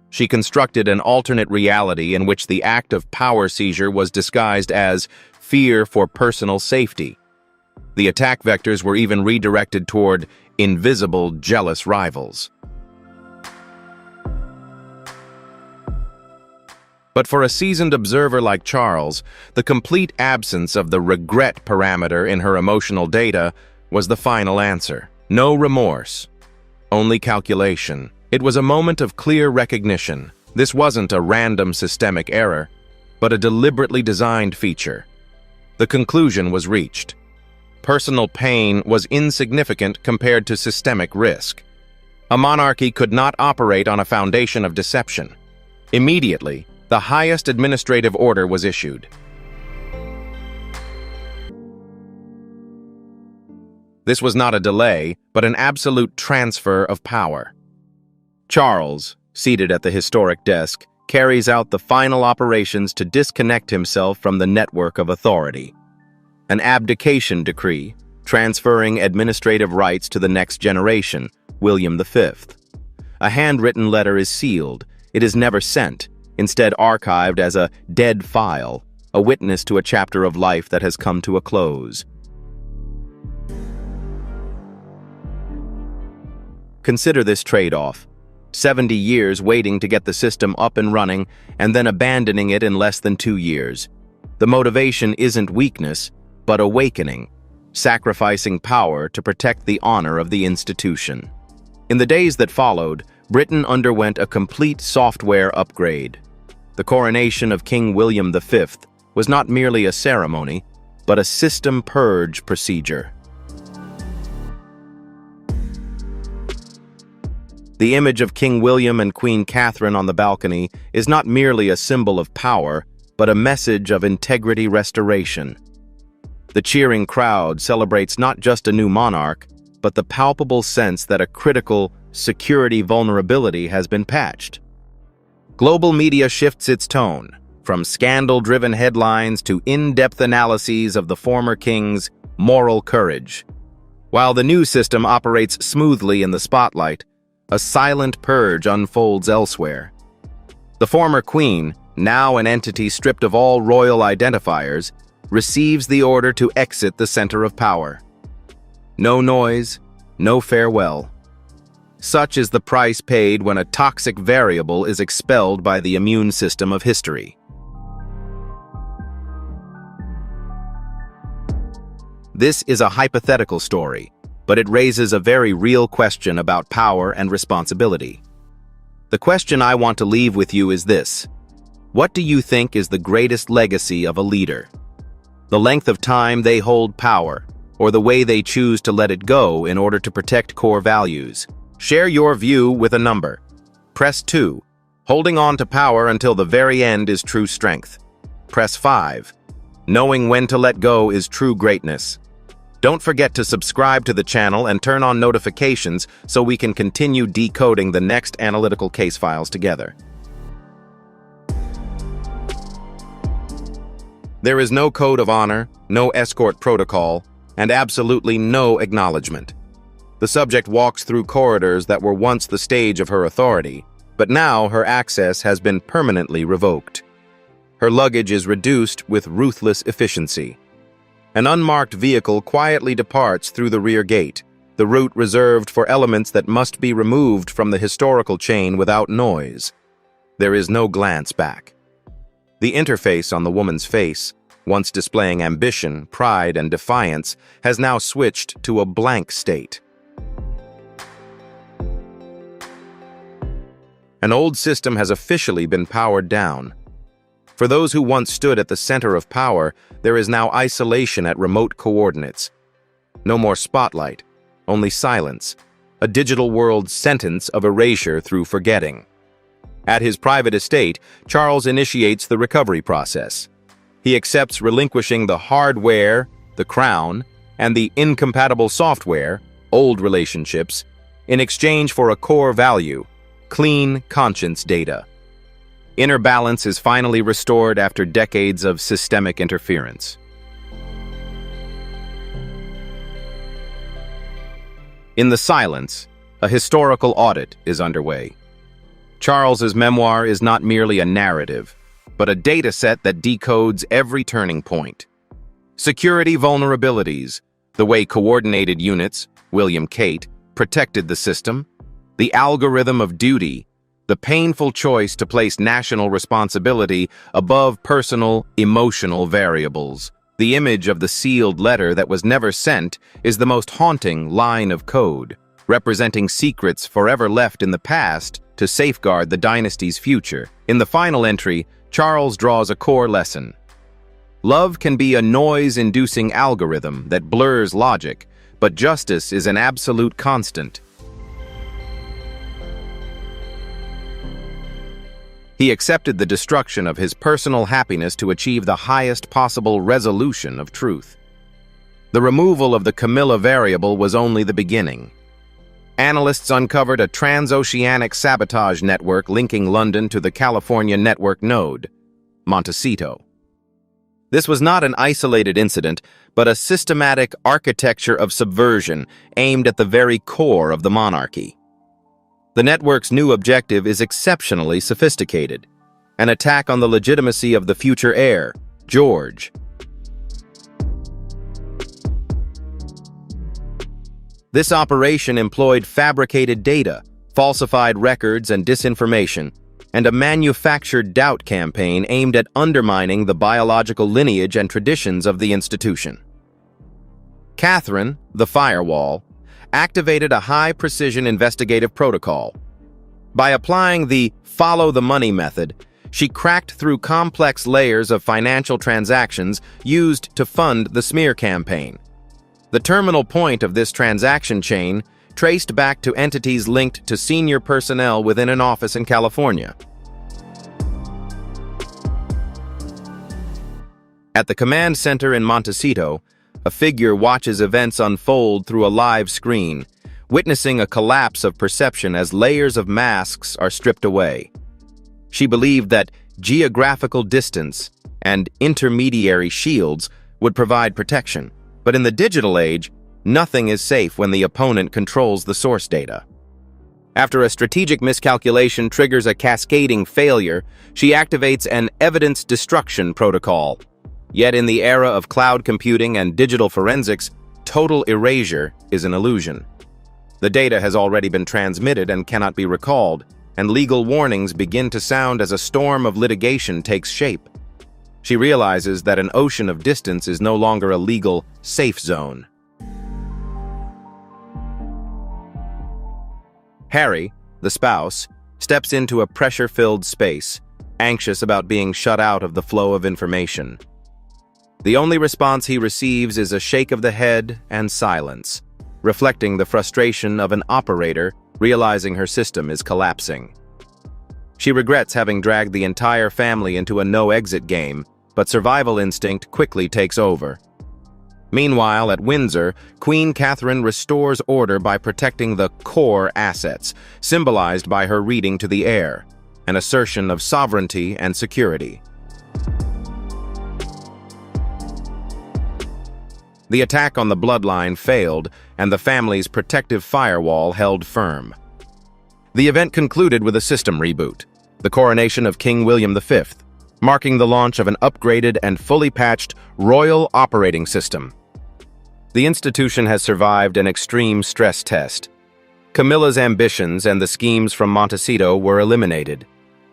S1: She constructed an alternate reality in which the act of power seizure was disguised as fear for personal safety. The attack vectors were even redirected toward invisible, jealous rivals. But for a seasoned observer like Charles, the complete absence of the regret parameter in her emotional data was the final answer. No remorse, only calculation. It was a moment of clear recognition. This wasn't a random systemic error, but a deliberately designed feature. The conclusion was reached. Personal pain was insignificant compared to systemic risk. A monarchy could not operate on a foundation of deception. Immediately, the highest administrative order was issued. This was not a delay, but an absolute transfer of power. Charles, seated at the historic desk, carries out the final operations to disconnect himself from the network of authority. An abdication decree, transferring administrative rights to the next generation, William V. A handwritten letter is sealed. It is never sent, instead archived as a dead file, a witness to a chapter of life that has come to a close. Consider this trade-off: 70 years waiting to get the system up and running, and then abandoning it in less than 2 years. The motivation isn't weakness, but awakening, sacrificing power to protect the honor of the institution. In the days that followed, Britain underwent a complete software upgrade. The coronation of King William V was not merely a ceremony, but a system purge procedure. The image of King William and Queen Catherine on the balcony is not merely a symbol of power, but a message of integrity restoration. The cheering crowd celebrates not just a new monarch, but the palpable sense that a critical security vulnerability has been patched. Global media shifts its tone, from scandal-driven headlines to in-depth analyses of the former king's moral courage. While the new system operates smoothly in the spotlight, a silent purge unfolds elsewhere. The former queen, now an entity stripped of all royal identifiers, receives the order to exit the center of power. No noise, no farewell. Such is the price paid when a toxic variable is expelled by the immune system of history. This is a hypothetical story, but it raises a very real question about power and responsibility. The question I want to leave with you is this: what do you think is the greatest legacy of a leader? The length of time they hold power, or the way they choose to let it go in order to protect core values? Share your view with a number. Press 2. Holding on to power until the very end is true strength. Press 5. Knowing when to let go is true greatness. Don't forget to subscribe to the channel and turn on notifications so we can continue decoding the next analytical case files together. There is no code of honor, no escort protocol, and absolutely no acknowledgement. The subject walks through corridors that were once the stage of her authority, but now her access has been permanently revoked. Her luggage is reduced with ruthless efficiency. An unmarked vehicle quietly departs through the rear gate, the route reserved for elements that must be removed from the historical chain without noise. There is no glance back. The interface on the woman's face, once displaying ambition, pride, and defiance, has now switched to a blank state. An old system has officially been powered down. For those who once stood at the center of power, there is now isolation at remote coordinates. No more spotlight, only silence, a digital world sentence of erasure through forgetting. At his private estate, Charles initiates the recovery process. He accepts relinquishing the hardware, the crown, and the incompatible software, old relationships, in exchange for a core value, clean conscience data. Inner balance is finally restored after decades of systemic interference. In the silence, a historical audit is underway. Charles's memoir is not merely a narrative, but a data set that decodes every turning point. Security vulnerabilities, the way coordinated units, William Kate, protected the system, the algorithm of duty, the painful choice to place national responsibility above personal, emotional variables. The image of the sealed letter that was never sent is the most haunting line of code, representing secrets forever left in the past to safeguard the dynasty's future. In the final entry, Charles draws a core lesson. Love can be a noise-inducing algorithm that blurs logic, but justice is an absolute constant. He accepted the destruction of his personal happiness to achieve the highest possible resolution of truth. The removal of the Camilla variable was only the beginning. Analysts uncovered a transoceanic sabotage network linking London to the California network node, Montecito. This was not an isolated incident, but a systematic architecture of subversion aimed at the very core of the monarchy. The network's new objective is exceptionally sophisticated, an attack on the legitimacy of the future heir, George. This operation employed fabricated data, falsified records and disinformation, and a manufactured doubt campaign aimed at undermining the biological lineage and traditions of the institution. Catherine, the firewall, activated a high-precision investigative protocol. By applying the follow-the-money method, she cracked through complex layers of financial transactions used to fund the smear campaign. The terminal point of this transaction chain traced back to entities linked to senior personnel within an office in California. At the command center in Montecito, a figure watches events unfold through a live screen, witnessing a collapse of perception as layers of masks are stripped away. She believed that geographical distance and intermediary shields would provide protection. But in the digital age, nothing is safe when the opponent controls the source data. After a strategic miscalculation triggers a cascading failure, she activates an evidence destruction protocol. Yet in the era of cloud computing and digital forensics, total erasure is an illusion. The data has already been transmitted and cannot be recalled, and legal warnings begin to sound as a storm of litigation takes shape. She realizes that an ocean of distance is no longer a legal safe zone. Harry, the spouse, steps into a pressure-filled space, anxious about being shut out of the flow of information. The only response he receives is a shake of the head and silence, reflecting the frustration of an operator realizing her system is collapsing. She regrets having dragged the entire family into a no-exit game, but survival instinct quickly takes over. Meanwhile, at Windsor, Queen Catherine restores order by protecting the core assets, symbolized by her reading to the heir, an assertion of sovereignty and security. The attack on the bloodline failed, and the family's protective firewall held firm. The event concluded with a system reboot, the coronation of King William V, marking the launch of an upgraded and fully patched royal operating system. The institution has survived an extreme stress test. Camilla's ambitions and the schemes from Montecito were eliminated.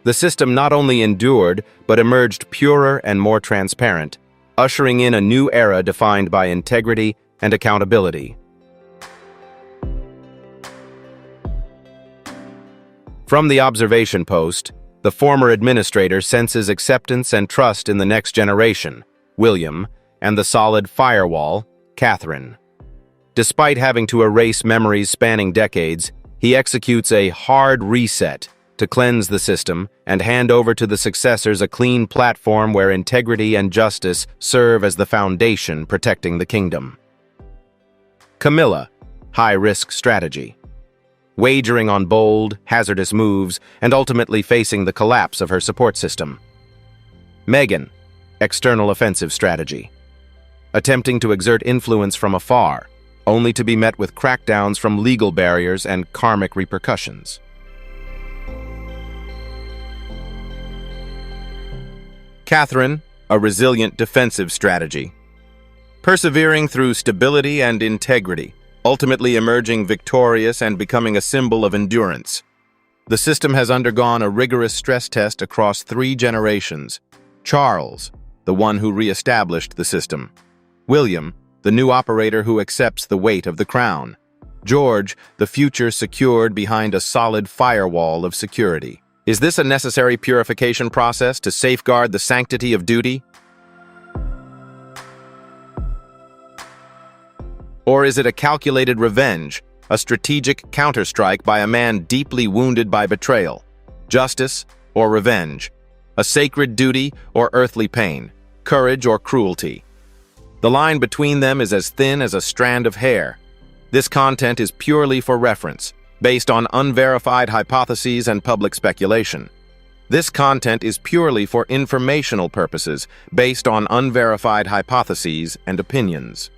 S1: The system not only endured, but emerged purer and more transparent, ushering in a new era defined by integrity and accountability. From the observation post, the former administrator senses acceptance and trust in the next generation, William, and the solid firewall, Catherine. Despite having to erase memories spanning decades, he executes a hard reset to cleanse the system and hand over to the successors a clean platform where integrity and justice serve as the foundation protecting the kingdom. Camilla, high-risk strategy. Wagering on bold, hazardous moves and ultimately facing the collapse of her support system. Meghan, external offensive strategy. Attempting to exert influence from afar, only to be met with crackdowns from legal barriers and karmic repercussions. Catherine, a resilient defensive strategy. Persevering through stability and integrity, ultimately emerging victorious and becoming a symbol of endurance. The system has undergone a rigorous stress test across 3 generations. Charles, the one who re-established the system. William, the new operator who accepts the weight of the crown. George, the future secured behind a solid firewall of security. Is this a necessary purification process to safeguard the sanctity of duty? Or is it a calculated revenge, a strategic counterstrike by a man deeply wounded by betrayal? Justice or revenge? A sacred duty or earthly pain? Courage or cruelty? The line between them is as thin as a strand of hair. This content is purely for reference, based on unverified hypotheses and public speculation. This content is purely for informational purposes, based on unverified hypotheses and opinions.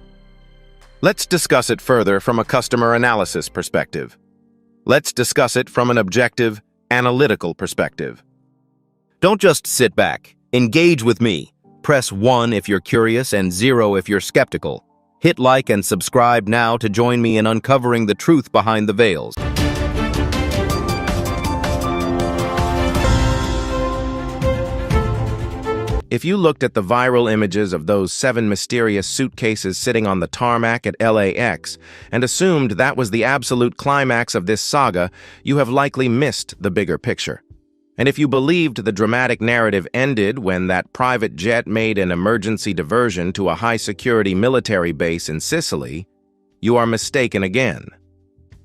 S1: Let's discuss it further from a customer analysis perspective. Let's discuss it from an objective, analytical perspective. Don't just sit back. Engage with me. Press 1 if you're curious and 0 if you're skeptical. Hit like and subscribe now to join me in uncovering the truth behind the veils. If you looked at the viral images of those 7 mysterious suitcases sitting on the tarmac at LAX and assumed that was the absolute climax of this saga, you have likely missed the bigger picture. And if you believed the dramatic narrative ended when that private jet made an emergency diversion to a high-security military base in Sicily, you are mistaken again.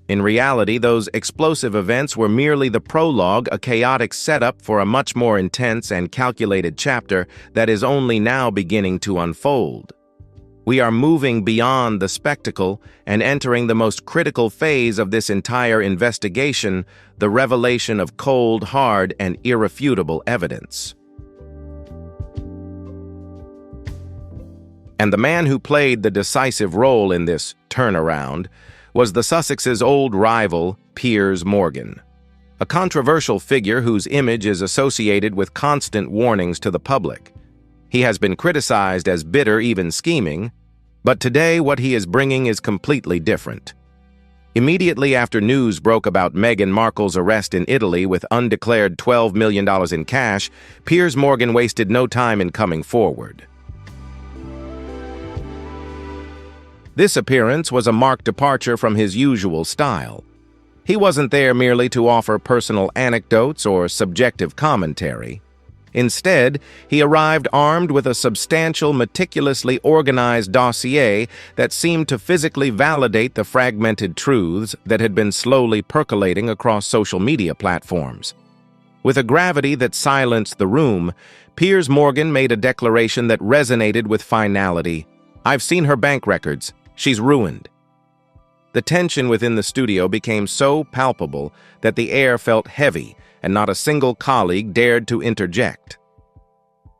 S1: In reality, those explosive events were merely the prologue, a chaotic setup for a much more intense and calculated chapter that is only now beginning to unfold. We are moving beyond the spectacle and entering the most critical phase of this entire investigation, the revelation of cold, hard, and irrefutable evidence. And the man who played the decisive role in this turnaround was the Sussex's old rival, Piers Morgan, a controversial figure whose image is associated with constant warnings to the public. He has been criticized as bitter, even scheming, but today what he is bringing is completely different. Immediately after news broke about Meghan Markle's arrest in Italy with undeclared $12 million in cash, Piers Morgan wasted no time in coming forward. This appearance was a marked departure from his usual style. He wasn't there merely to offer personal anecdotes or subjective commentary. Instead, he arrived armed with a substantial, meticulously organized dossier that seemed to physically validate the fragmented truths that had been slowly percolating across social media platforms. With a gravity that silenced the room, Piers Morgan made a declaration that resonated with finality. "I've seen her bank records. She's ruined." The tension within the studio became so palpable that the air felt heavy, and not a single colleague dared to interject.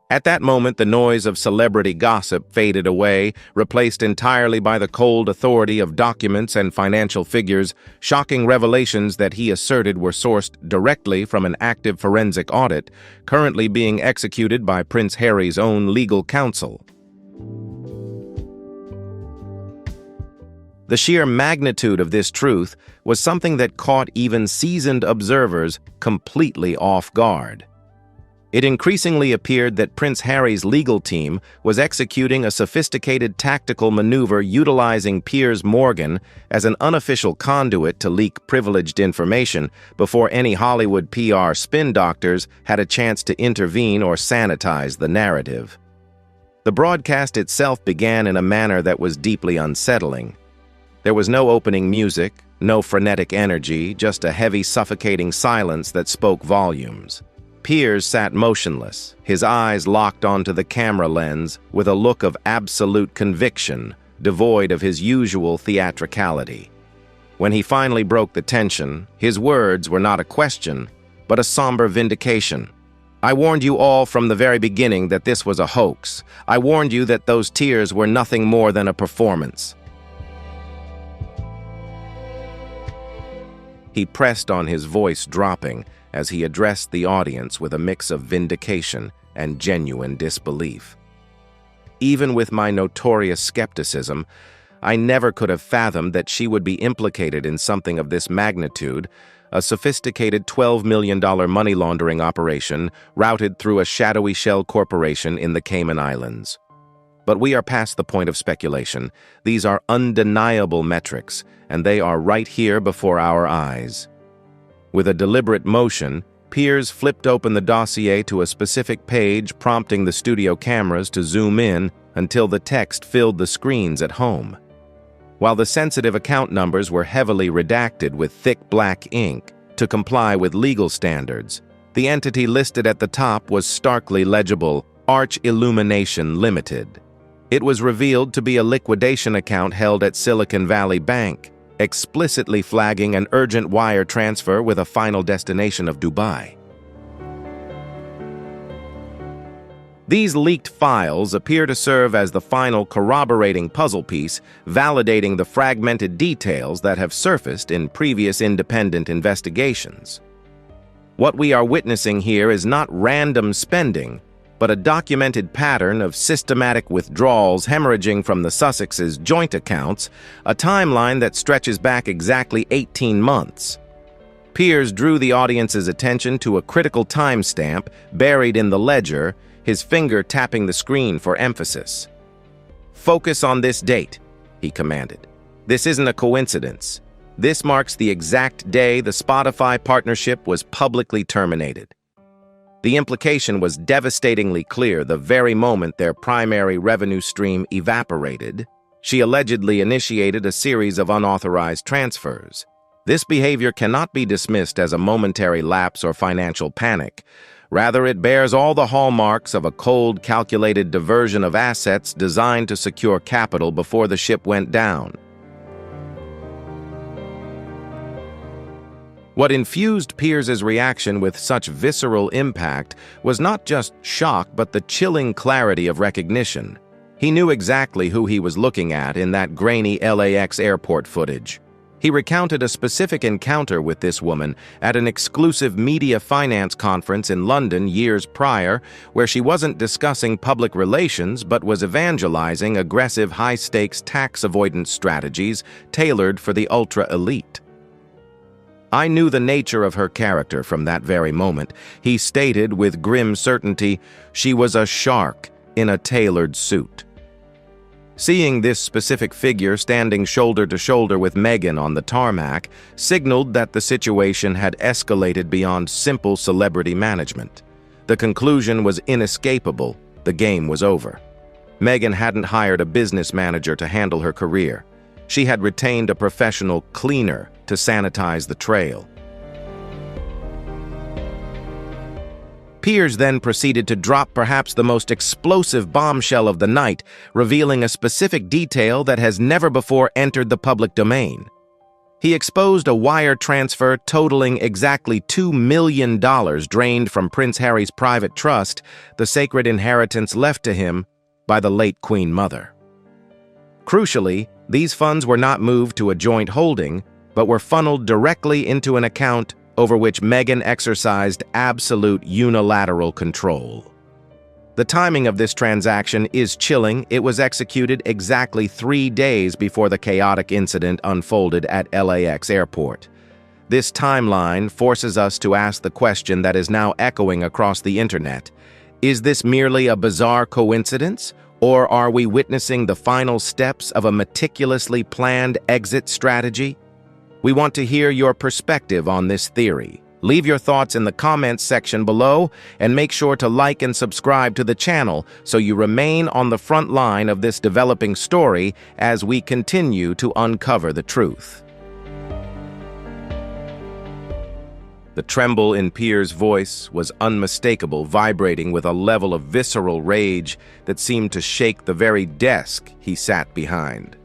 S1: At that moment, the noise of celebrity gossip faded away, replaced entirely by the cold authority of documents and financial figures, shocking revelations that he asserted were sourced directly from an active forensic audit currently being executed by Prince Harry's own legal counsel. The sheer magnitude of this truth was something that caught even seasoned observers completely off guard. It increasingly appeared that Prince Harry's legal team was executing a sophisticated tactical maneuver utilizing Piers Morgan as an unofficial conduit to leak privileged information before any Hollywood PR spin doctors had a chance to intervene or sanitize the narrative. The broadcast itself began in a manner that was deeply unsettling. There was no opening music, no frenetic energy, just a heavy, suffocating silence that spoke volumes. Piers sat motionless, his eyes locked onto the camera lens with a look of absolute conviction, devoid of his usual theatricality. When he finally broke the tension, his words were not a question, but a somber vindication. "I warned you all from the very beginning that this was a hoax. I warned you that those tears were nothing more than a performance." He pressed on, his voice dropping, as he addressed the audience with a mix of vindication and genuine disbelief. "Even with my notorious skepticism, I never could have fathomed that she would be implicated in something of this magnitude, a sophisticated $12 million money laundering operation routed through a shadowy shell corporation in the Cayman Islands. But we are past the point of speculation. These are undeniable metrics, and they are right here before our eyes." With a deliberate motion, Piers flipped open the dossier to a specific page, prompting the studio cameras to zoom in until the text filled the screens at home. While the sensitive account numbers were heavily redacted with thick black ink to comply with legal standards, the entity listed at the top was starkly legible: Arch Illumination Limited. It was revealed to be a liquidation account held at Silicon Valley Bank, explicitly flagging an urgent wire transfer with a final destination of Dubai. These leaked files appear to serve as the final corroborating puzzle piece, validating the fragmented details that have surfaced in previous independent investigations. What we are witnessing here is not random spending, but a documented pattern of systematic withdrawals hemorrhaging from the Sussexes' joint accounts, a timeline that stretches back exactly 18 months. Piers drew the audience's attention to a critical timestamp buried in the ledger, his finger tapping the screen for emphasis. "Focus on this date," he commanded. "This isn't a coincidence. This marks the exact day the Spotify partnership was publicly terminated." The implication was devastatingly clear. The very moment their primary revenue stream evaporated, she allegedly initiated a series of unauthorized transfers. This behavior cannot be dismissed as a momentary lapse or financial panic. Rather, it bears all the hallmarks of a cold, calculated diversion of assets designed to secure capital before the ship went down. What infused Piers's reaction with such visceral impact was not just shock, but the chilling clarity of recognition. He knew exactly who he was looking at in that grainy LAX airport footage. He recounted a specific encounter with this woman at an exclusive media finance conference in London years prior, where she wasn't discussing public relations but was evangelizing aggressive high-stakes tax avoidance strategies tailored for the ultra-elite. "I knew the nature of her character from that very moment," he stated with grim certainty. "She was a shark in a tailored suit." Seeing this specific figure standing shoulder to shoulder with Meghan on the tarmac signaled that the situation had escalated beyond simple celebrity management. The conclusion was inescapable: the game was over. Meghan hadn't hired a business manager to handle her career. She had retained a professional cleaner to sanitize the trail. Piers then proceeded to drop perhaps the most explosive bombshell of the night, revealing a specific detail that has never before entered the public domain. He exposed a wire transfer totaling exactly $2 million drained from Prince Harry's private trust, the sacred inheritance left to him by the late Queen Mother. Crucially, these funds were not moved to a joint holding, but were funneled directly into an account over which Meghan exercised absolute unilateral control. The timing of this transaction is chilling. It was executed exactly 3 days before the chaotic incident unfolded at LAX airport. This timeline forces us to ask the question that is now echoing across the internet. Is this merely a bizarre coincidence, or are we witnessing the final steps of a meticulously planned exit strategy? We want to hear your perspective on this theory. Leave your thoughts in the comments section below and make sure to like and subscribe to the channel so you remain on the front line of this developing story as we continue to uncover the truth. The tremble in Piers' voice was unmistakable, vibrating with a level of visceral rage that seemed to shake the very desk he sat behind.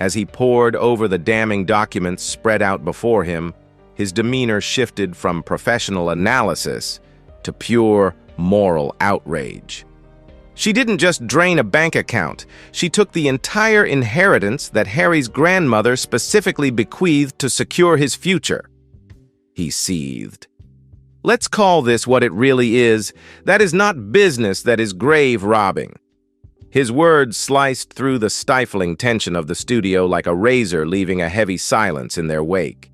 S1: As he pored over the damning documents spread out before him, his demeanor shifted from professional analysis to pure moral outrage. She didn't just drain a bank account. She took the entire inheritance that Harry's grandmother specifically bequeathed to secure his future. He seethed. Let's call this what it really is. That is not business, that is grave robbing. His words sliced through the stifling tension of the studio like a razor, leaving a heavy silence in their wake.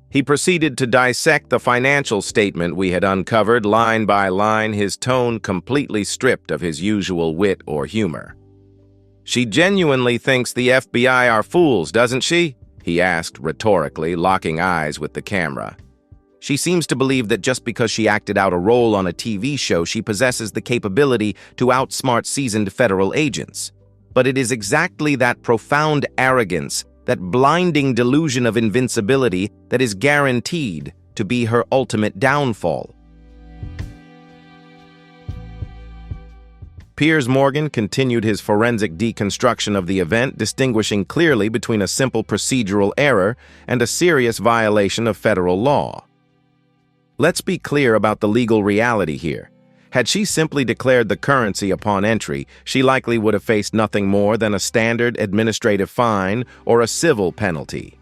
S1: He proceeded to dissect the financial statement we had uncovered line by line, his tone completely stripped of his usual wit or humor. "She genuinely thinks the FBI are fools, doesn't she?" he asked rhetorically, locking eyes with the camera. "She seems to believe that just because she acted out a role on a TV show, she possesses the capability to outsmart seasoned federal agents. But it is exactly that profound arrogance, that blinding delusion of invincibility, that is guaranteed to be her ultimate downfall." Piers Morgan continued his forensic deconstruction of the event, distinguishing clearly between a simple procedural error and a serious violation of federal law. Let's be clear about the legal reality here. Had she simply declared the currency upon entry, she likely would have faced nothing more than a standard administrative fine or a civil penalty.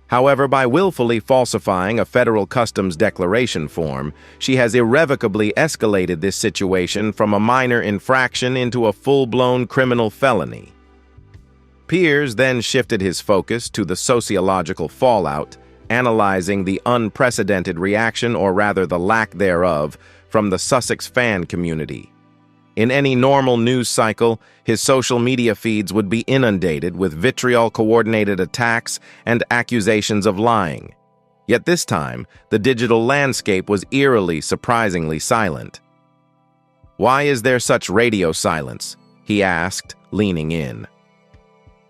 S1: However, by willfully falsifying a federal customs declaration form, she has irrevocably escalated this situation from a minor infraction into a full-blown criminal felony. Piers then shifted his focus to the sociological fallout, analyzing the unprecedented reaction, or rather the lack thereof, from the Sussex fan community. In any normal news cycle, his social media feeds would be inundated with vitriol-coordinated attacks and accusations of lying. Yet this time, the digital landscape was eerily, surprisingly silent. "Why is there such radio silence?" he asked, leaning in.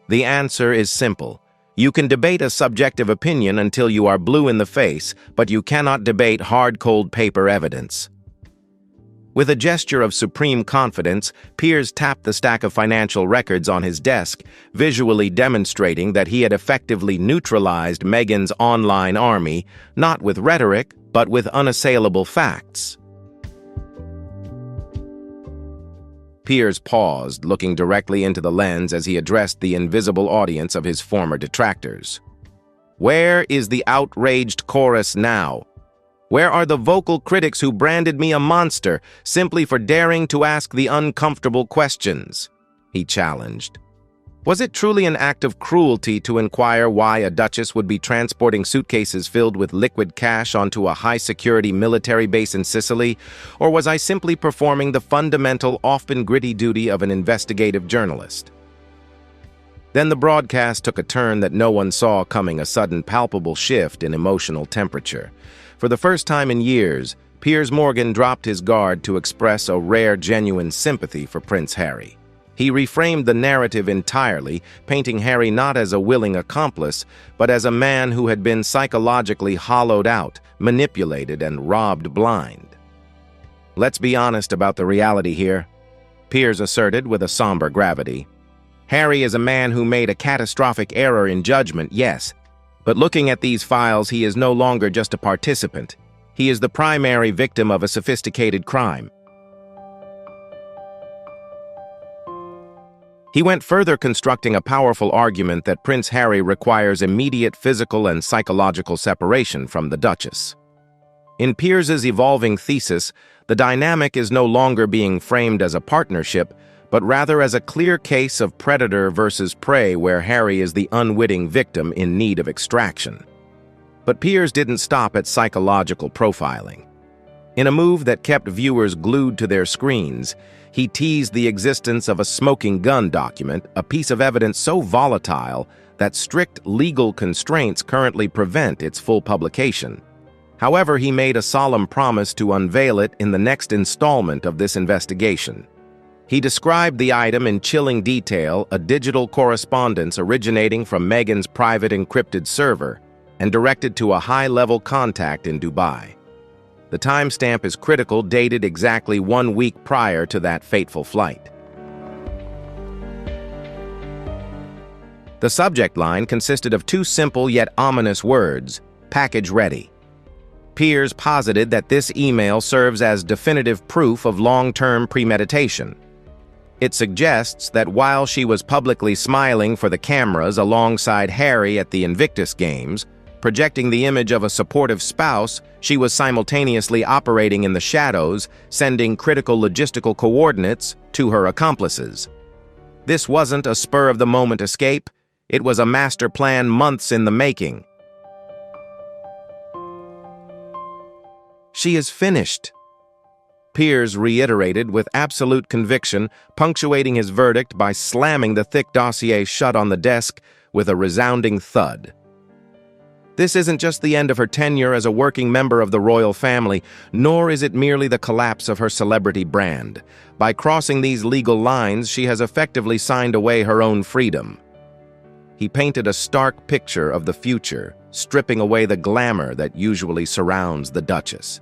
S1: The answer is simple. You can debate a subjective opinion until you are blue in the face, but you cannot debate hard-cold paper evidence. With a gesture of supreme confidence, Piers tapped the stack of financial records on his desk, visually demonstrating that he had effectively neutralized Meghan's online army, not with rhetoric, but with unassailable facts. Piers paused, looking directly into the lens as he addressed the invisible audience of his former detractors. Where is the outraged chorus now? Where are the vocal critics who branded me a monster simply for daring to ask the uncomfortable questions? He challenged. Was it truly an act of cruelty to inquire why a duchess would be transporting suitcases filled with liquid cash onto a high-security military base in Sicily, or was I simply performing the fundamental, often gritty duty of an investigative journalist? Then the broadcast took a turn that no one saw coming, a sudden palpable shift in emotional temperature. For the first time in years, Piers Morgan dropped his guard to express a rare, genuine sympathy for Prince Harry. He reframed the narrative entirely, painting Harry not as a willing accomplice, but as a man who had been psychologically hollowed out, manipulated, and robbed blind. Let's be honest about the reality here, Piers asserted with a somber gravity. Harry is a man who made a catastrophic error in judgment, yes, but looking at these files, he is no longer just a participant. He is the primary victim of a sophisticated crime. He went further, constructing a powerful argument that Prince Harry requires immediate physical and psychological separation from the Duchess. In Piers's evolving thesis, the dynamic is no longer being framed as a partnership, but rather as a clear case of predator versus prey where Harry is the unwitting victim in need of extraction. But Piers didn't stop at psychological profiling. In a move that kept viewers glued to their screens, he teased the existence of a smoking gun document, a piece of evidence so volatile that strict legal constraints currently prevent its full publication. However, he made a solemn promise to unveil it in the next installment of this investigation. He described the item in chilling detail, a digital correspondence originating from Meghan's private encrypted server and directed to a high-level contact in Dubai. The timestamp is critical, dated exactly 1 week prior to that fateful flight. The subject line consisted of 2 simple yet ominous words, "Package ready." Piers posited that this email serves as definitive proof of long-term premeditation. It suggests that while she was publicly smiling for the cameras alongside Harry at the Invictus Games, projecting the image of a supportive spouse, she was simultaneously operating in the shadows, sending critical logistical coordinates to her accomplices. This wasn't a spur-of-the-moment escape, it was a master plan months in the making. "She is finished," Piers reiterated with absolute conviction, punctuating his verdict by slamming the thick dossier shut on the desk with a resounding thud. This isn't just the end of her tenure as a working member of the royal family, nor is it merely the collapse of her celebrity brand. By crossing these legal lines, she has effectively signed away her own freedom. He painted a stark picture of the future, stripping away the glamour that usually surrounds the Duchess.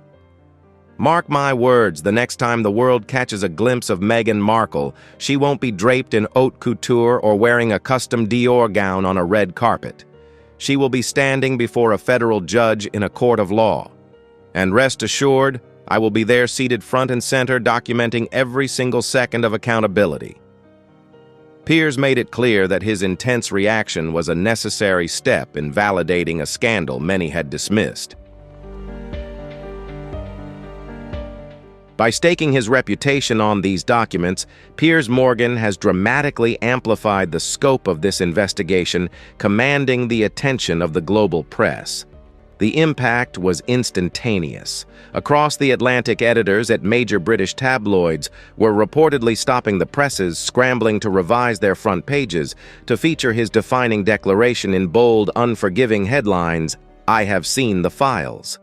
S1: Mark my words, the next time the world catches a glimpse of Meghan Markle, she won't be draped in haute couture or wearing a custom Dior gown on a red carpet. She will be standing before a federal judge in a court of law. And rest assured, I will be there seated front and center documenting every single second of accountability. Piers made it clear that his intense reaction was a necessary step in validating a scandal many had dismissed. By staking his reputation on these documents, Piers Morgan has dramatically amplified the scope of this investigation, commanding the attention of the global press. The impact was instantaneous. Across the Atlantic, editors at major British tabloids were reportedly stopping the presses, scrambling to revise their front pages to feature his defining declaration in bold, unforgiving headlines, "I have seen the files."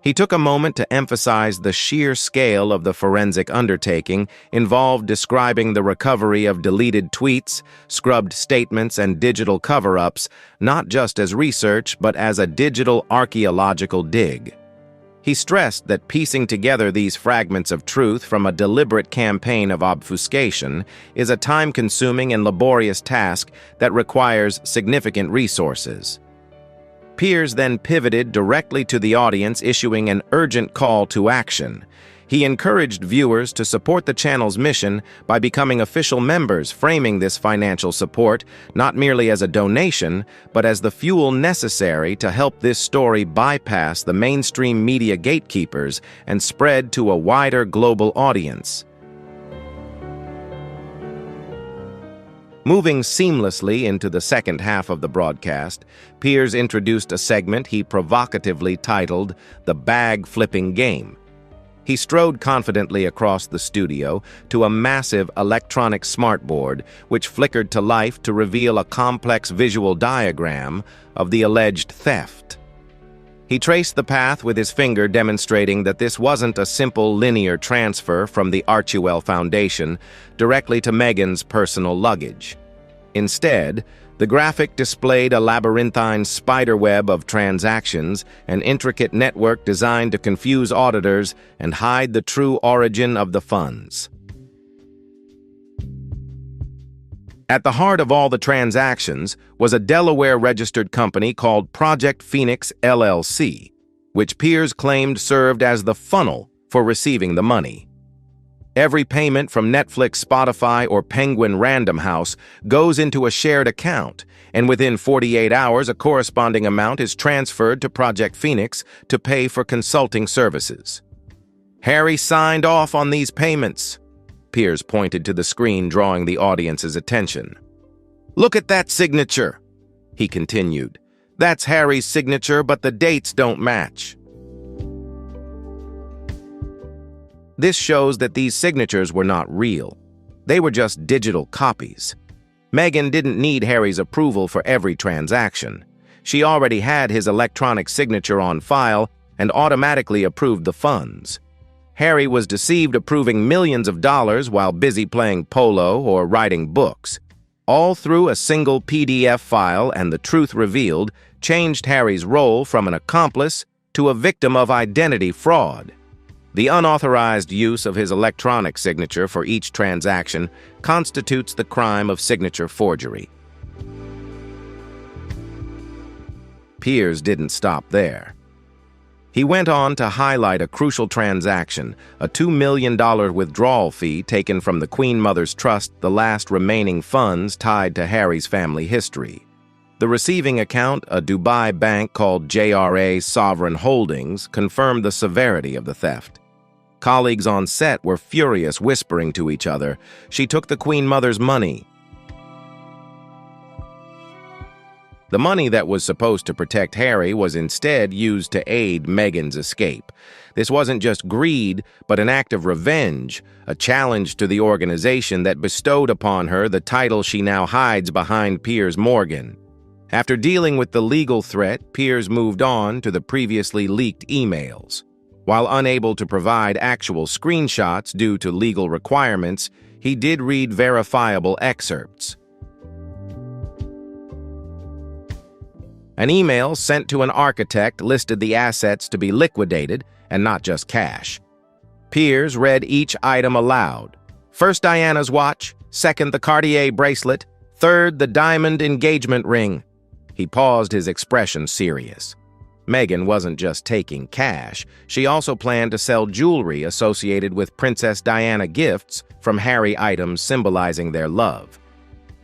S1: He took a moment to emphasize the sheer scale of the forensic undertaking involved, describing the recovery of deleted tweets, scrubbed statements, and digital cover-ups, not just as research, but as a digital archaeological dig. He stressed that piecing together these fragments of truth from a deliberate campaign of obfuscation is a time-consuming and laborious task that requires significant resources. Piers then pivoted directly to the audience, issuing an urgent call to action. He encouraged viewers to support the channel's mission by becoming official members, framing this financial support not merely as a donation, but as the fuel necessary to help this story bypass the mainstream media gatekeepers and spread to a wider global audience. Moving seamlessly into the second half of the broadcast, Piers introduced a segment he provocatively titled "The Bag Flipping Game." He strode confidently across the studio to a massive electronic smartboard which flickered to life to reveal a complex visual diagram of the alleged theft. He traced the path with his finger, demonstrating that this wasn't a simple linear transfer from the Archewell Foundation directly to Meghan's personal luggage. Instead, the graphic displayed a labyrinthine spiderweb of transactions, an intricate network designed to confuse auditors and hide the true origin of the funds. At the heart of all the transactions was a Delaware-registered company called Project Phoenix LLC, which Piers claimed served as the funnel for receiving the money. Every payment from Netflix, Spotify, or Penguin Random House goes into a shared account, and within 48 hours a corresponding amount is transferred to Project Phoenix to pay for consulting services. Harry signed off on these payments. Piers pointed to the screen, drawing the audience's attention. "Look at that signature," he continued. "That's Harry's signature, but the dates don't match." This shows that these signatures were not real. They were just digital copies. Meghan didn't need Harry's approval for every transaction. She already had his electronic signature on file and automatically approved the funds. Harry was deceived, approving millions of dollars while busy playing polo or writing books. All through a single PDF file, and the truth revealed changed Harry's role from an accomplice to a victim of identity fraud. The unauthorized use of his electronic signature for each transaction constitutes the crime of signature forgery. Piers didn't stop there. He went on to highlight a crucial transaction, a $2 million withdrawal fee taken from the Queen Mother's Trust, the last remaining funds tied to Harry's family history. The receiving account, a Dubai bank called JRA Sovereign Holdings, confirmed the severity of the theft. Colleagues on set were furious, whispering to each other, "She took the Queen Mother's money." The money that was supposed to protect Harry was instead used to aid Meghan's escape. This wasn't just greed, but an act of revenge, a challenge to the organization that bestowed upon her the title she now hides behind Piers Morgan. After dealing with the legal threat, Piers moved on to the previously leaked emails. While unable to provide actual screenshots due to legal requirements, he did read verifiable excerpts. An email sent to an architect listed the assets to be liquidated, and not just cash. Piers read each item aloud. First, Diana's watch. Second, the Cartier bracelet. Third, the diamond engagement ring. He paused, his expression serious. Meghan wasn't just taking cash. She also planned to sell jewelry associated with Princess Diana gifts from Harry items symbolizing their love.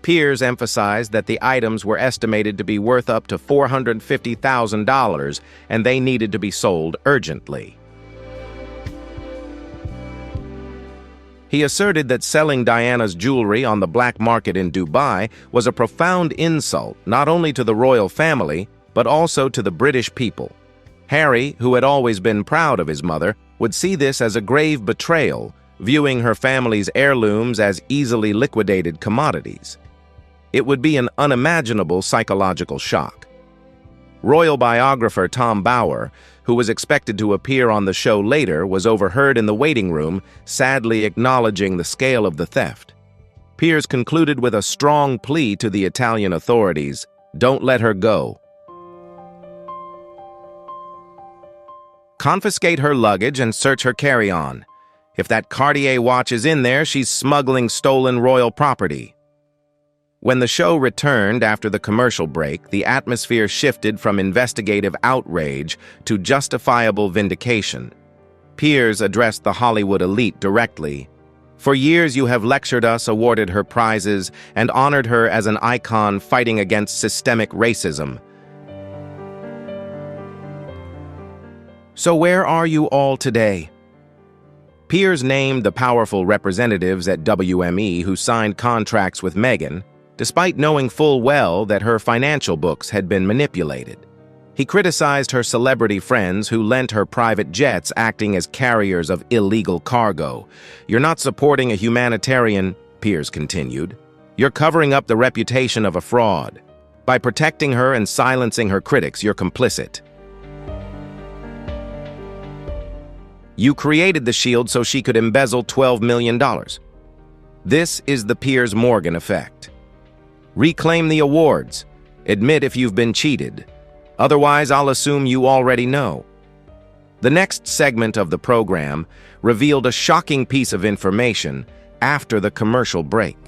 S1: Piers emphasized that the items were estimated to be worth up to $450,000, and they needed to be sold urgently. He asserted that selling Diana's jewelry on the black market in Dubai was a profound insult not only to the royal family, but also to the British people. Harry, who had always been proud of his mother, would see this as a grave betrayal, viewing her family's heirlooms as easily liquidated commodities. It would be an unimaginable psychological shock. Royal biographer Tom Bower, who was expected to appear on the show later, was overheard in the waiting room, sadly acknowledging the scale of the theft. Piers concluded with a strong plea to the Italian authorities: "Don't let her go. Confiscate her luggage and search her carry-on. If that Cartier watch is in there, she's smuggling stolen royal property." When the show returned after the commercial break, the atmosphere shifted from investigative outrage to justifiable vindication. Piers addressed the Hollywood elite directly. "For years you have lectured us, awarded her prizes, and honored her as an icon fighting against systemic racism. So where are you all today?" Piers named the powerful representatives at WME who signed contracts with Meghan, despite knowing full well that her financial books had been manipulated. He criticized her celebrity friends who lent her private jets, acting as carriers of illegal cargo. "You're not supporting a humanitarian," Piers continued. "You're covering up the reputation of a fraud. By protecting her and silencing her critics, you're complicit. You created the shield so she could embezzle $12 million. This is the Piers Morgan effect. Reclaim the awards. Admit if you've been cheated. Otherwise, I'll assume you already know. The next segment of the program revealed a shocking piece of information after the commercial break.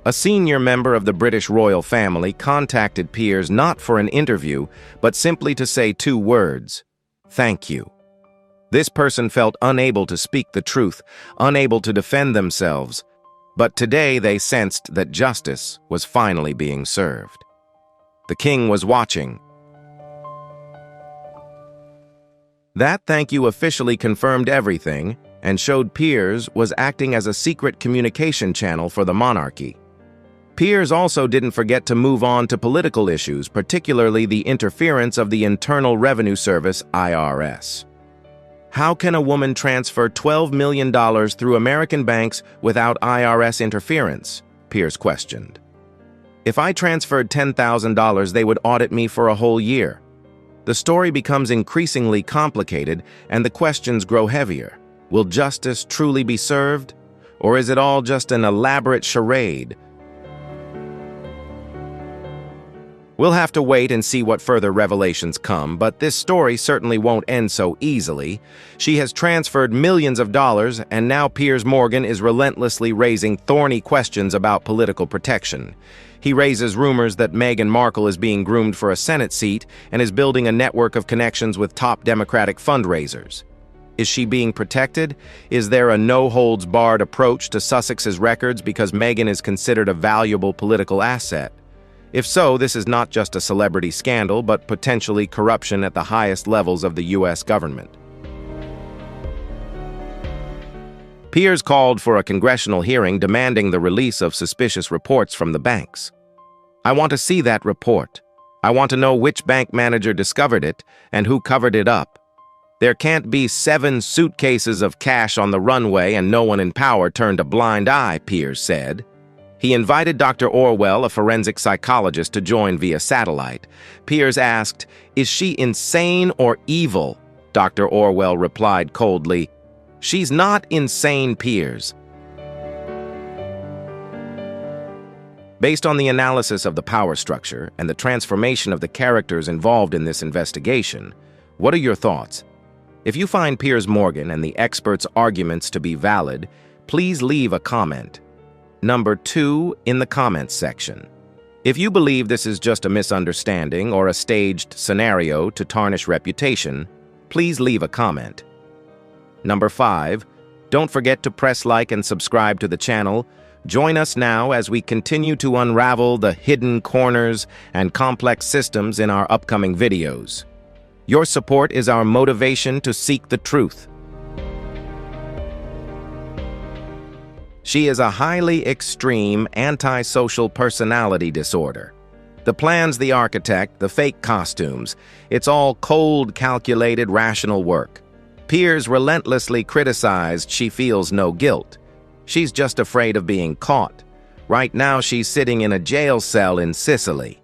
S1: A senior member of the British royal family contacted Piers not for an interview, but simply to say 2 words: thank you. This person felt unable to speak the truth, unable to defend themselves, but today they sensed that justice was finally being served. The king was watching. That thank you officially confirmed everything and showed Piers was acting as a secret communication channel for the monarchy. Piers also didn't forget to move on to political issues, particularly the interference of the Internal Revenue Service, IRS. How can a woman transfer $12 million through American banks without IRS interference? Piers questioned. If I transferred $10,000, they would audit me for a whole year. The story becomes increasingly complicated and the questions grow heavier. Will justice truly be served? Or is it all just an elaborate charade? We'll have to wait and see what further revelations come, but this story certainly won't end so easily. She has transferred millions of dollars, and now Piers Morgan is relentlessly raising thorny questions about political protection. He raises rumors that Meghan Markle is being groomed for a Senate seat and is building a network of connections with top Democratic fundraisers. Is she being protected? Is there a no-holds-barred approach to Sussex's records because Meghan is considered a valuable political asset? If so, this is not just a celebrity scandal, but potentially corruption at the highest levels of the U.S. government. Piers called for a congressional hearing demanding the release of suspicious reports from the banks. I want to see that report. I want to know which bank manager discovered it and who covered it up. There can't be 7 suitcases of cash on the runway and no one in power turned a blind eye, Piers said. He invited Dr. Orwell, a forensic psychologist, to join via satellite. Piers asked, "Is she insane or evil?" Dr. Orwell replied coldly, "She's not insane, Piers." Based on the analysis of the power structure and the transformation of the characters involved in this investigation, what are your thoughts? If you find Piers Morgan and the experts' arguments to be valid, please leave a comment. Number 2 in the comments section. If you believe this is just a misunderstanding or a staged scenario to tarnish reputation, please leave a comment. Number 5, don't forget to press like and subscribe to the channel. Join us now as we continue to unravel the hidden corners and complex systems in our upcoming videos. Your support is our motivation to seek the truth. She is a highly extreme, antisocial personality disorder. The plans, the architect, the fake costumes, it's all cold, calculated, rational work. Piers relentlessly criticized she feels no guilt. She's just afraid of being caught. Right now she's sitting in a jail cell in Sicily.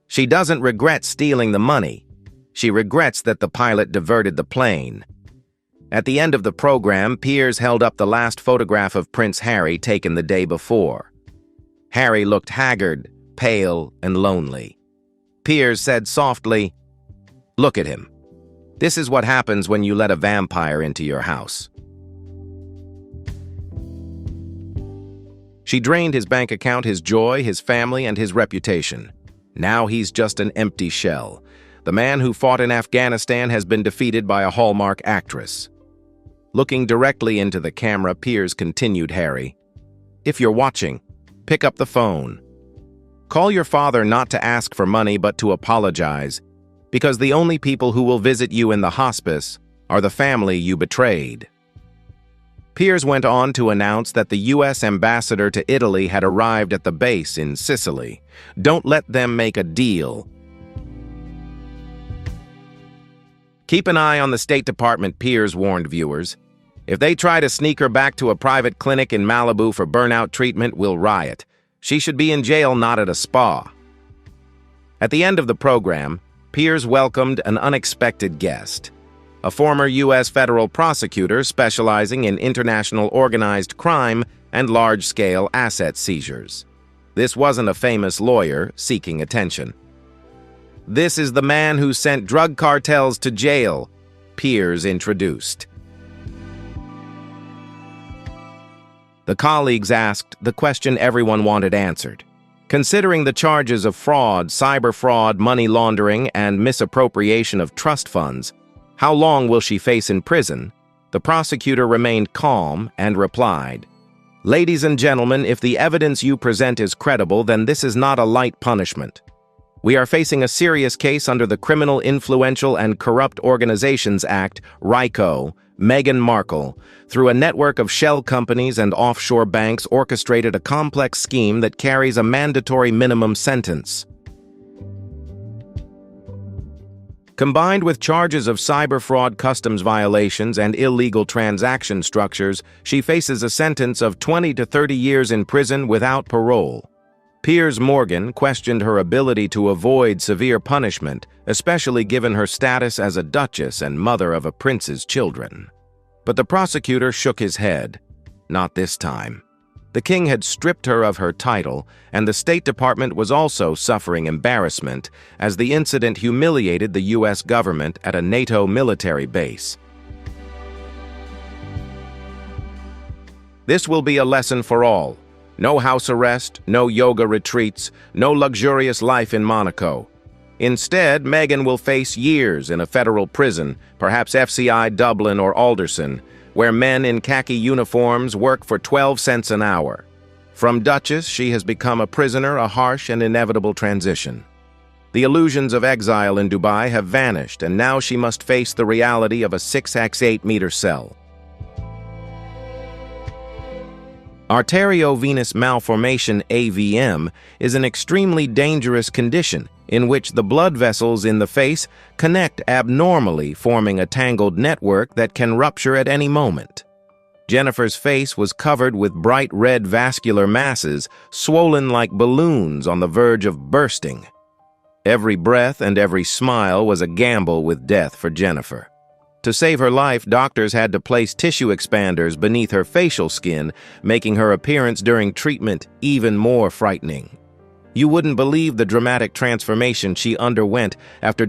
S1: She doesn't regret stealing the money. She regrets that the pilot diverted the plane. At the end of the program, Piers held up the last photograph of Prince Harry taken the day before. Harry looked haggard, pale, and lonely. Piers said softly, "Look at him. This is what happens when you let a vampire into your house." She drained his bank account, his joy, his family, and his reputation. Now he's just an empty shell. The man who fought in Afghanistan has been defeated by a Hallmark actress. Looking directly into the camera, Piers continued, "Harry, if you're watching, pick up the phone. Call your father not to ask for money but to apologize, because the only people who will visit you in the hospice are the family you betrayed." Piers went on to announce that the U.S. ambassador to Italy had arrived at the base in Sicily. Don't let them make a deal. Keep an eye on the State Department, Piers warned viewers. If they try to sneak her back to a private clinic in Malibu for burnout treatment, we'll riot. She should be in jail, not at a spa. At the end of the program, Piers welcomed an unexpected guest, a former U.S. federal prosecutor specializing in international organized crime and large-scale asset seizures. This wasn't a famous lawyer seeking attention. This is the man who sent drug cartels to jail, peers introduced. The colleagues asked the question everyone wanted answered. Considering the charges of fraud, cyber fraud, money laundering, and misappropriation of trust funds, how long will she face in prison? The prosecutor remained calm and replied, "Ladies and gentlemen, if the evidence you present is credible, then this is not a light punishment. We are facing a serious case under the Criminal Influential and Corrupt Organizations Act, RICO. Meghan Markle, through a network of shell companies and offshore banks, orchestrated a complex scheme that carries a mandatory minimum sentence. Combined with charges of cyber fraud, customs violations, and illegal transaction structures, she faces a sentence of 20 to 30 years in prison without parole. Piers Morgan questioned her ability to avoid severe punishment, especially given her status as a duchess and mother of a prince's children. But the prosecutor shook his head. Not this time. The king had stripped her of her title, and the State Department was also suffering embarrassment as the incident humiliated the U.S. government at a NATO military base. This will be a lesson for all. No house arrest, no yoga retreats, no luxurious life in Monaco. Instead, Meghan will face years in a federal prison, perhaps FCI Dublin or Alderson, where men in khaki uniforms work for 12 cents an hour. From Duchess, she has become a prisoner, a harsh and inevitable transition. The illusions of exile in Dubai have vanished, and now she must face the reality of a 6x8-meter cell. Arteriovenous malformation, AVM, is an extremely dangerous condition in which the blood vessels in the face connect abnormally, forming a tangled network that can rupture at any moment. Jennifer's face was covered with bright red vascular masses, swollen like balloons on the verge of bursting. Every breath and every smile was a gamble with death for Jennifer. To save her life, doctors had to place tissue expanders beneath her facial skin, making her appearance during treatment even more frightening. You wouldn't believe the dramatic transformation she underwent after.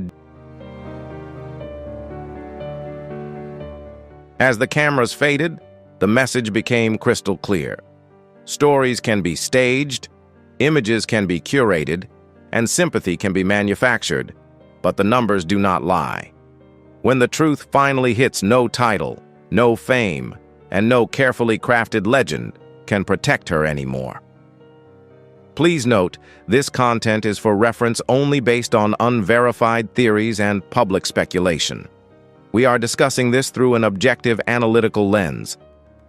S1: As the cameras faded, the message became crystal clear. Stories can be staged, images can be curated, and sympathy can be manufactured, but the numbers do not lie. When the truth finally hits, no title, no fame, and no carefully crafted legend can protect her anymore. Please note, this content is for reference only based on unverified theories and public speculation. We are discussing this through an objective analytical lens.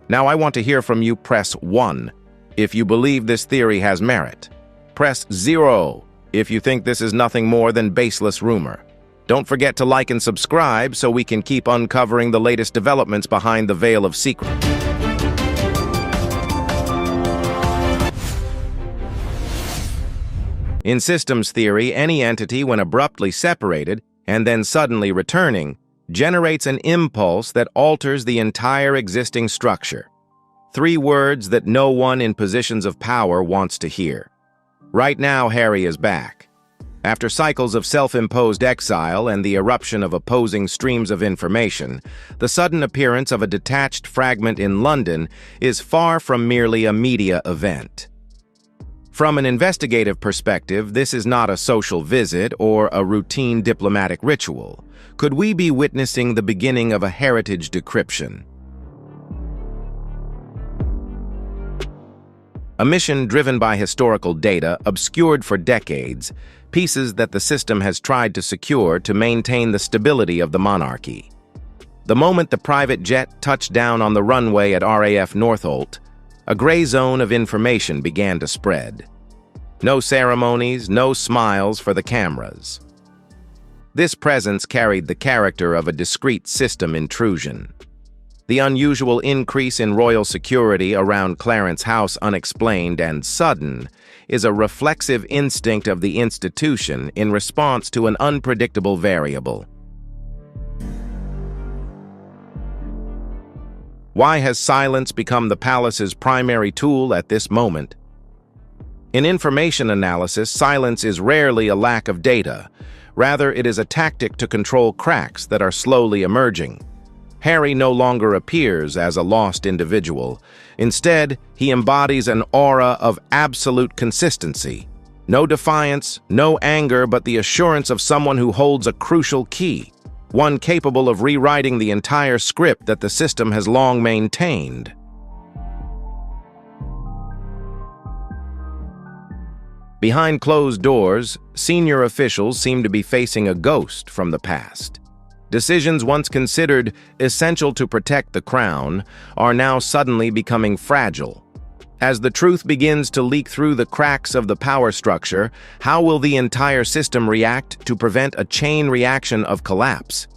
S1: Now I want to hear from you. Press 1 if you believe this theory has merit. Press 0 if you think this is nothing more than baseless rumor. Don't forget to like and subscribe so we can keep uncovering the latest developments behind the veil of secret. In systems theory, any entity, when abruptly separated and then suddenly returning, generates an impulse that alters the entire existing structure. 3 words that no one in positions of power wants to hear. Right now, Harry is back. After cycles of self-imposed exile and the eruption of opposing streams of information, the sudden appearance of a detached fragment in London is far from merely a media event. From an investigative perspective, this is not a social visit or a routine diplomatic ritual. Could we be witnessing the beginning of a heritage decryption? A mission driven by historical data, obscured for decades, pieces that the system has tried to secure to maintain the stability of the monarchy. The moment the private jet touched down on the runway at RAF Northolt, a gray zone of information began to spread. No ceremonies, no smiles for the cameras. This presence carried the character of a discreet system intrusion. The unusual increase in royal security around Clarence House, unexplained and sudden, is a reflexive instinct of the institution in response to an unpredictable variable. Why has silence become the palace's primary tool at this moment? In information analysis, silence is rarely a lack of data. Rather, it is a tactic to control cracks that are slowly emerging. Harry no longer appears as a lost individual. Instead, he embodies an aura of absolute consistency. No defiance, no anger, but the assurance of someone who holds a crucial key, one capable of rewriting the entire script that the system has long maintained. Behind closed doors, senior officials seem to be facing a ghost from the past. Decisions once considered essential to protect the crown are now suddenly becoming fragile. As the truth begins to leak through the cracks of the power structure, how will the entire system react to prevent a chain reaction of collapse?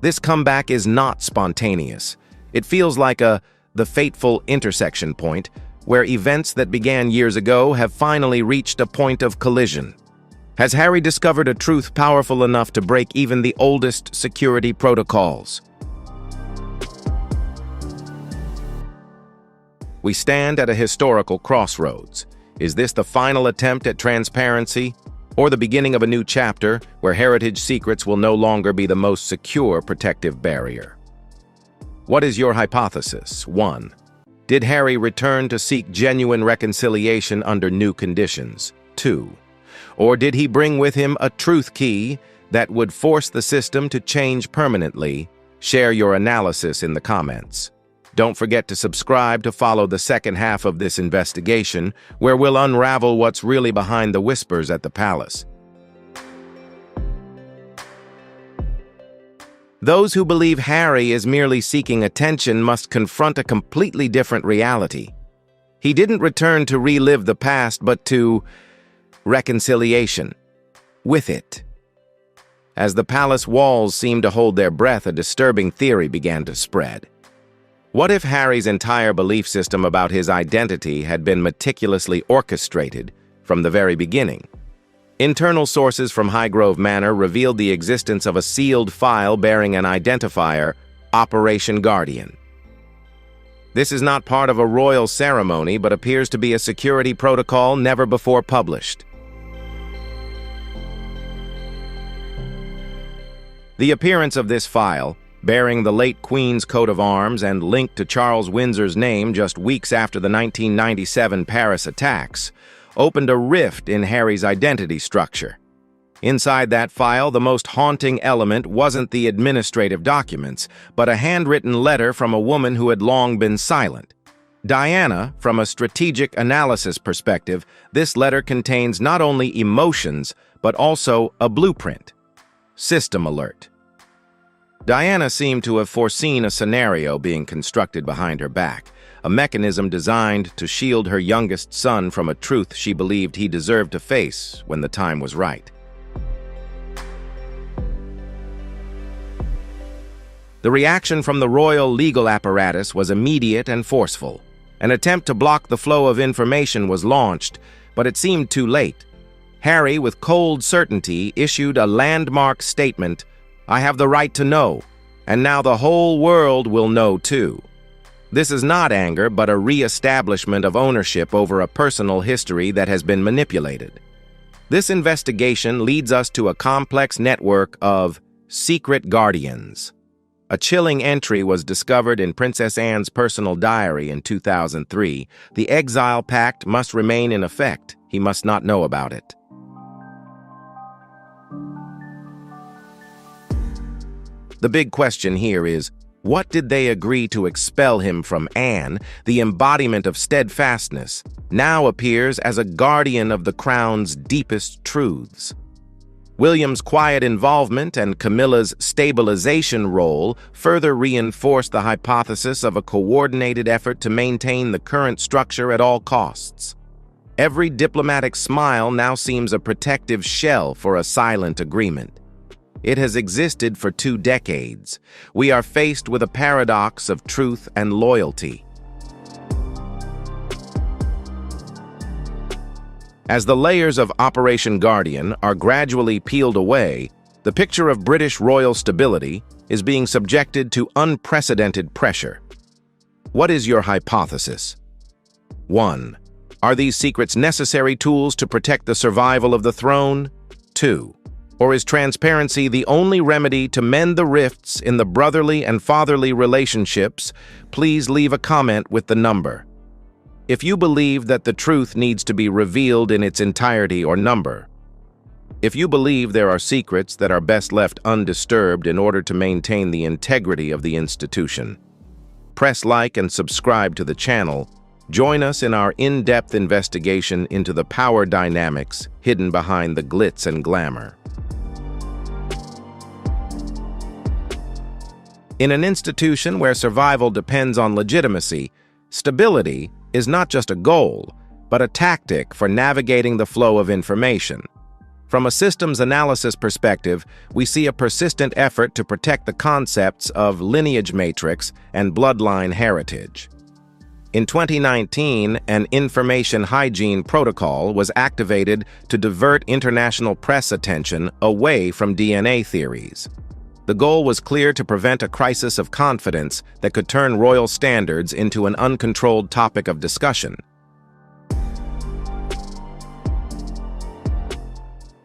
S1: This comeback is not spontaneous. It feels like the fateful intersection point, where events that began years ago have finally reached a point of collision. Has Harry discovered a truth powerful enough to break even the oldest security protocols? We stand at a historical crossroads. Is this the final attempt at transparency, or the beginning of a new chapter where heritage secrets will no longer be the most secure protective barrier? What is your hypothesis? 1. Did Harry return to seek genuine reconciliation under new conditions? 2. Or did he bring with him a truth key that would force the system to change permanently? Share your analysis in the comments. Don't forget to subscribe to follow the second half of this investigation, where we'll unravel what's really behind the whispers at the palace. Those who believe Harry is merely seeking attention must confront a completely different reality. He didn't return to relive the past, but to reconciliation with it. As the palace walls seemed to hold their breath, a disturbing theory began to spread. What if Harry's entire belief system about his identity had been meticulously orchestrated from the very beginning? Internal sources from Highgrove Manor revealed the existence of a sealed file bearing an identifier, Operation Guardian. This is not part of a royal ceremony, but appears to be a security protocol never before published. The appearance of this file, bearing the late Queen's coat of arms and linked to Charles Windsor's name just weeks after the 1997 Paris attacks, opened a rift in Harry's identity structure. Inside that file, the most haunting element wasn't the administrative documents, but a handwritten letter from a woman who had long been silent. Diana, from a strategic analysis perspective, this letter contains not only emotions, but also a blueprint. System alert. Diana seemed to have foreseen a scenario being constructed behind her back, a mechanism designed to shield her youngest son from a truth she believed he deserved to face when the time was right. The reaction from the royal legal apparatus was immediate and forceful. An attempt to block the flow of information was launched, but it seemed too late. Harry, with cold certainty, issued a landmark statement: "I have the right to know, and now the whole world will know too." This is not anger, but a re-establishment of ownership over a personal history that has been manipulated. This investigation leads us to a complex network of secret guardians. A chilling entry was discovered in Princess Anne's personal diary in 2003. The exile pact must remain in effect. He must not know about it. The big question here is, what did they agree to expel him from? Anne, the embodiment of steadfastness, now appears as a guardian of the crown's deepest truths. William's quiet involvement and Camilla's stabilization role further reinforce the hypothesis of a coordinated effort to maintain the current structure at all costs. Every diplomatic smile now seems a protective shell for a silent agreement. It has existed for 2 decades. We are faced with a paradox of truth and loyalty. As the layers of Operation Guardian are gradually peeled away, the picture of British royal stability is being subjected to unprecedented pressure. What is your hypothesis? 1. Are these secrets necessary tools to protect the survival of the throne? 2. Or is transparency the only remedy to mend the rifts in the brotherly and fatherly relationships? Please leave a comment with the number. If you believe that the truth needs to be revealed in its entirety or number. If you believe there are secrets that are best left undisturbed in order to maintain the integrity of the institution. Press like and subscribe to the channel. Join us in our in-depth investigation into the power dynamics hidden behind the glitz and glamour. In an institution where survival depends on legitimacy, stability is not just a goal, but a tactic for navigating the flow of information. From a systems analysis perspective, we see a persistent effort to protect the concepts of lineage matrix and bloodline heritage. In 2019, an information hygiene protocol was activated to divert international press attention away from DNA theories. The goal was clear: to prevent a crisis of confidence that could turn royal standards into an uncontrolled topic of discussion.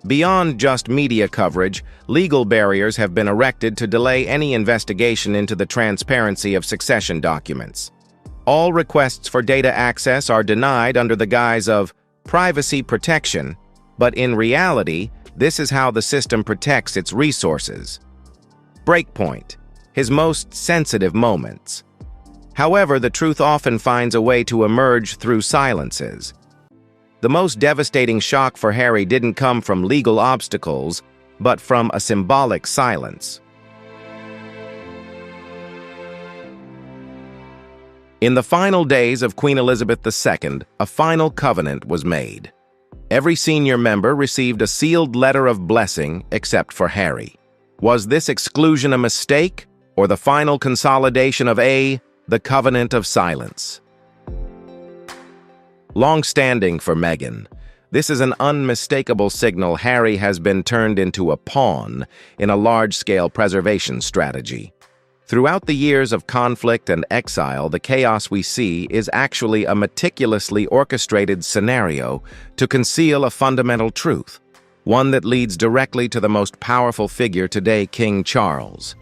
S1: Beyond just media coverage, legal barriers have been erected to delay any investigation into the transparency of succession documents. All requests for data access are denied under the guise of privacy protection, but in reality, this is how the system protects its resources. Breakpoint: his most sensitive moments. However, the truth often finds a way to emerge through silences. The most devastating shock for Harry didn't come from legal obstacles, but from a symbolic silence. In the final days of Queen Elizabeth II, a final covenant was made. Every senior member received a sealed letter of blessing except for Harry. Was this exclusion a mistake, or the final consolidation of the Covenant of Silence? Long-standing for Meghan, this is an unmistakable signal Harry has been turned into a pawn in a large-scale preservation strategy. Throughout the years of conflict and exile, the chaos we see is actually a meticulously orchestrated scenario to conceal a fundamental truth, one that leads directly to the most powerful figure today, King Charles.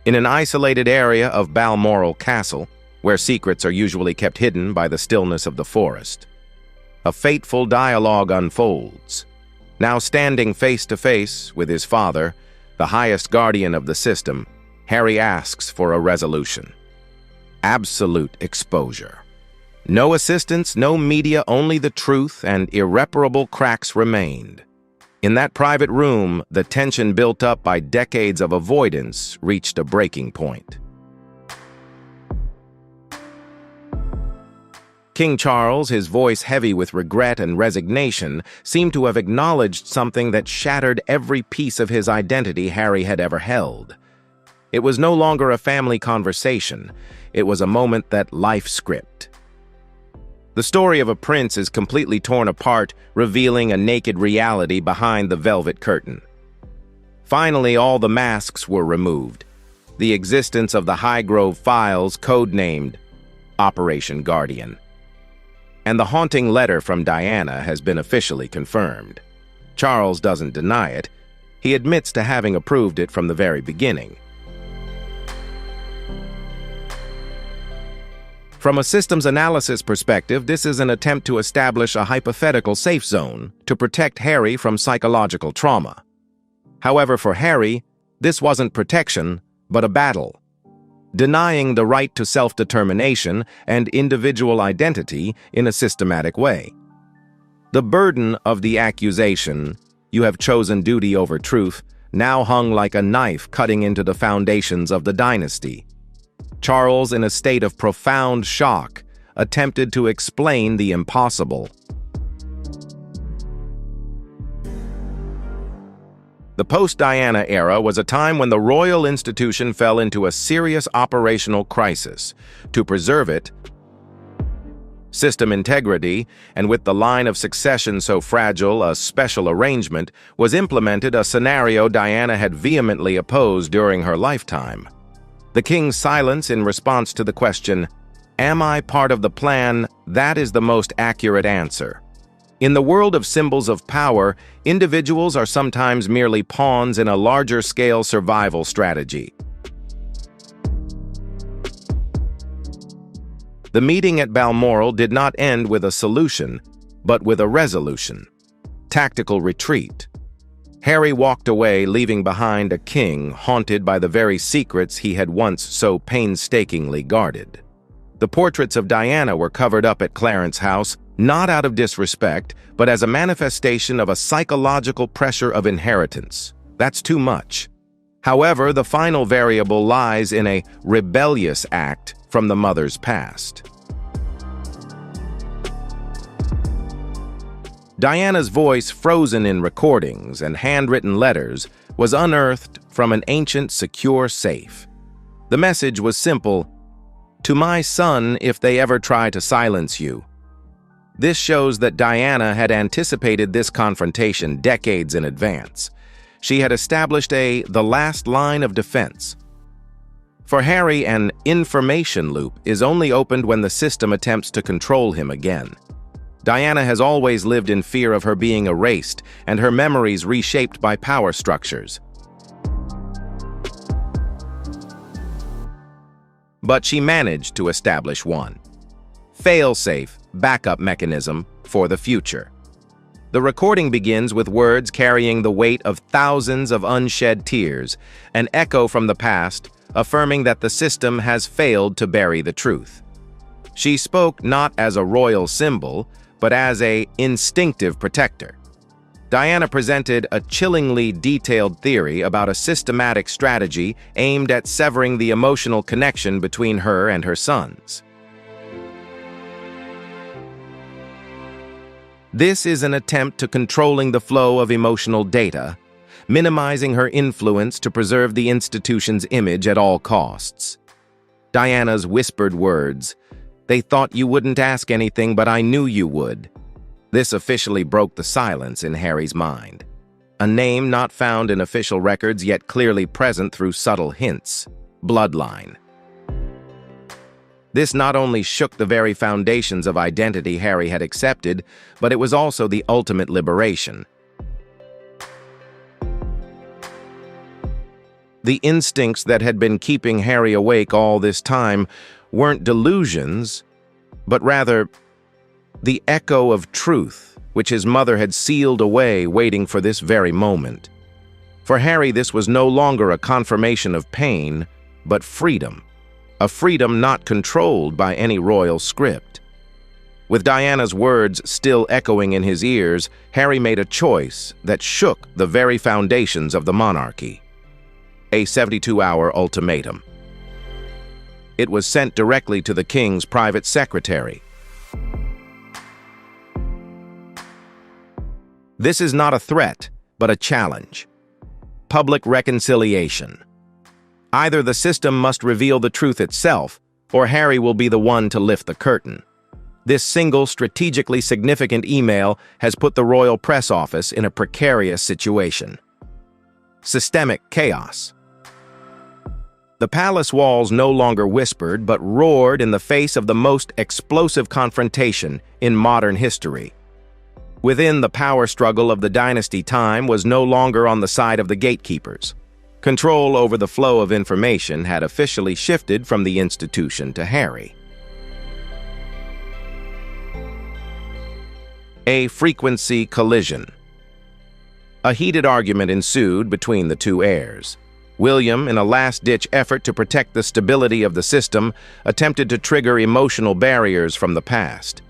S1: In an isolated area of Balmoral Castle, where secrets are usually kept hidden by the stillness of the forest, a fateful dialogue unfolds. Now standing face to face with his father, the highest guardian of the system, Harry asks for a resolution. Absolute exposure. No assistance, no media, only the truth, and irreparable cracks remained. In that private room, the tension built up by decades of avoidance reached a breaking point. King Charles, his voice heavy with regret and resignation, seemed to have acknowledged something that shattered every piece of his identity Harry had ever held. It was no longer a family conversation. It was a moment that life script. The story of a prince is completely torn apart, revealing a naked reality behind the velvet curtain. Finally, all the masks were removed. The existence of the Highgrove files, codenamed Operation Guardian. And the haunting letter from Diana has been officially confirmed. Charles doesn't deny it. He admits to having approved it from the very beginning. From a systems analysis perspective, this is an attempt to establish a hypothetical safe zone to protect Harry from psychological trauma. However, for Harry, this wasn't protection, but a battle, denying the right to self-determination and individual identity in a systematic way. The burden of the accusation, "You have chosen duty over truth," now hung like a knife cutting into the foundations of the dynasty. Charles, in a state of profound shock, attempted to explain the impossible. The post-Diana era was a time when the royal institution fell into a serious operational crisis. To preserve it, system integrity, and with the line of succession so fragile, a special arrangement was implemented, a scenario Diana had vehemently opposed during her lifetime. The king's silence in response to the question, "Am I part of the plan?" That is the most accurate answer. In the world of symbols of power, individuals are sometimes merely pawns in a larger-scale survival strategy. The meeting at Balmoral did not end with a solution, but with a resolution. Tactical retreat. Harry walked away, leaving behind a king haunted by the very secrets he had once so painstakingly guarded. The portraits of Diana were covered up at Clarence's house, not out of disrespect, but as a manifestation of a psychological pressure of inheritance. That's too much. However, the final variable lies in a rebellious act from the mother's past. Diana's voice, frozen in recordings and handwritten letters, was unearthed from an ancient, secure safe. The message was simple: "To my son, if they ever try to silence you." This shows that Diana had anticipated this confrontation decades in advance. She had established the last line of defense. For Harry, an information loop is only opened when the system attempts to control him again. Diana has always lived in fear of her being erased and her memories reshaped by power structures. But she managed to establish one fail-safe backup mechanism for the future. The recording begins with words carrying the weight of thousands of unshed tears, an echo from the past, affirming that the system has failed to bury the truth. She spoke not as a royal symbol, but as an instinctive protector. Diana presented a chillingly detailed theory about a systematic strategy aimed at severing the emotional connection between her and her sons. This is an attempt to controlling the flow of emotional data, minimizing her influence to preserve the institution's image at all costs. Diana's whispered words, "They thought you wouldn't ask anything, but I knew you would." This officially broke the silence in Harry's mind. A name not found in official records, yet clearly present through subtle hints: bloodline. This not only shook the very foundations of identity Harry had accepted, but it was also the ultimate liberation. The instincts that had been keeping Harry awake all this time weren't delusions, but rather the echo of truth, which his mother had sealed away, waiting for this very moment. For Harry, this was no longer a confirmation of pain, but freedom. A freedom not controlled by any royal script. With Diana's words still echoing in his ears, Harry made a choice that shook the very foundations of the monarchy. A 72-hour ultimatum. It was sent directly to the king's private secretary. This is not a threat, but a challenge. Public reconciliation. Either the system must reveal the truth itself, or Harry will be the one to lift the curtain. This single strategically significant email has put the royal press office in a precarious situation. Systemic chaos. The palace walls no longer whispered, but roared in the face of the most explosive confrontation in modern history. Within, the power struggle of the dynasty time was no longer on the side of the gatekeepers. Control over the flow of information had officially shifted from the institution to Harry. A frequency collision. A heated argument ensued between the two heirs. William, in a last-ditch effort to protect the stability of the system, attempted to trigger emotional barriers from the past.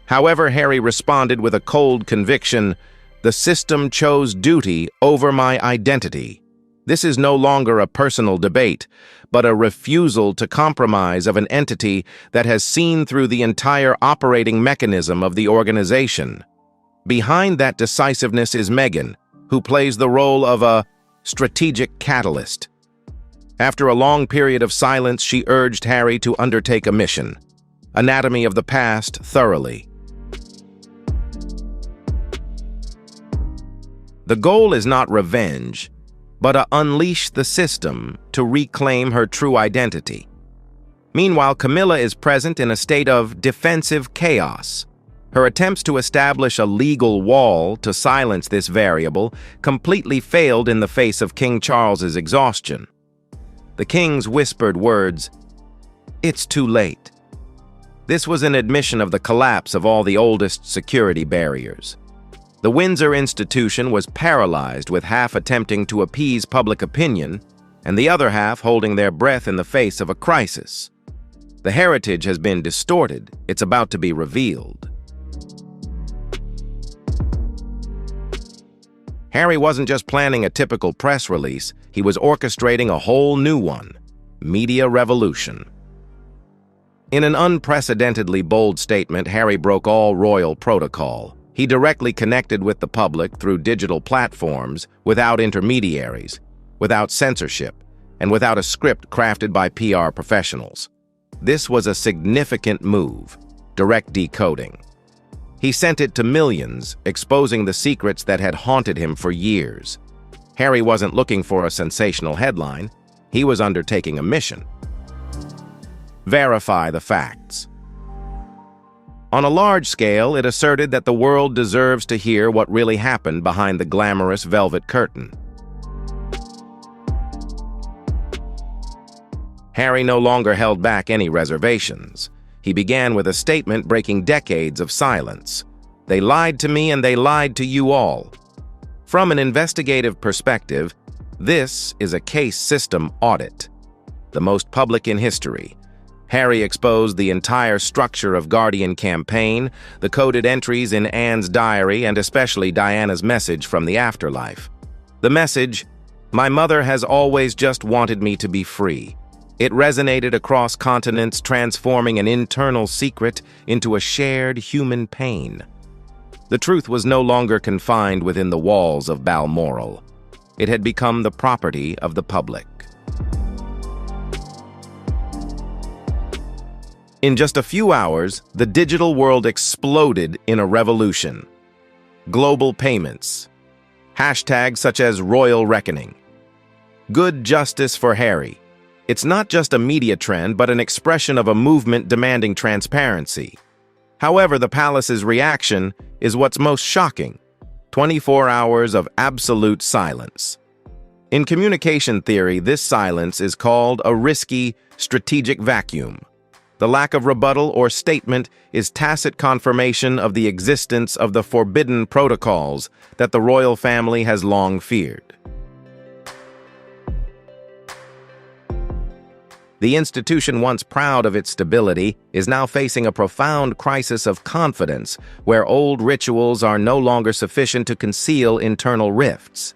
S1: However, Harry responded with a cold conviction: "The system chose duty over my identity." This is no longer a personal debate, but a refusal to compromise of an entity that has seen through the entire operating mechanism of the organization. Behind that decisiveness is Meghan, who plays the role of a strategic catalyst. After a long period of silence, she urged Harry to undertake a mission: Anatomy of the Past thoroughly. The goal is not revenge, but to unleash the system to reclaim her true identity. Meanwhile, Camilla is present in a state of defensive chaos. Her attempts to establish a legal wall to silence this variable completely failed in the face of King Charles's exhaustion. The king's whispered words, "It's too late." This was an admission of the collapse of all the oldest security barriers. The Windsor institution was paralyzed, with half attempting to appease public opinion and the other half holding their breath in the face of a crisis. The heritage has been distorted. It's about to be revealed. Harry wasn't just planning a typical press release, he was orchestrating a whole new one: media revolution. In an unprecedentedly bold statement, Harry broke all royal protocol. He directly connected with the public through digital platforms, without intermediaries, without censorship, and without a script crafted by PR professionals. This was a significant move: direct decoding. He sent it to millions, exposing the secrets that had haunted him for years. Harry wasn't looking for a sensational headline. He was undertaking a mission. Verify the facts. On a large scale, it asserted that the world deserves to hear what really happened behind the glamorous velvet curtain. Harry no longer held back any reservations. He began with a statement breaking decades of silence. "They lied to me and they lied to you all." From an investigative perspective, this is a case system audit, the most public in history. Harry exposed the entire structure of Guardian campaign, the coded entries in Anne's diary, and especially Diana's message from the afterlife. The message, "My mother has always just wanted me to be free." It resonated across continents, transforming an internal secret into a shared human pain. The truth was no longer confined within the walls of Balmoral. It had become the property of the public. In just a few hours, the digital world exploded in a revolution. Global payments. Hashtags such as Royal Reckoning. Good justice for Harry. It's not just a media trend, but an expression of a movement demanding transparency. However, the palace's reaction is what's most shocking: 24 hours of absolute silence. In communication theory, this silence is called a risky, strategic vacuum. The lack of rebuttal or statement is tacit confirmation of the existence of the forbidden protocols that the royal family has long feared. The institution, once proud of its stability, is now facing a profound crisis of confidence, where old rituals are no longer sufficient to conceal internal rifts.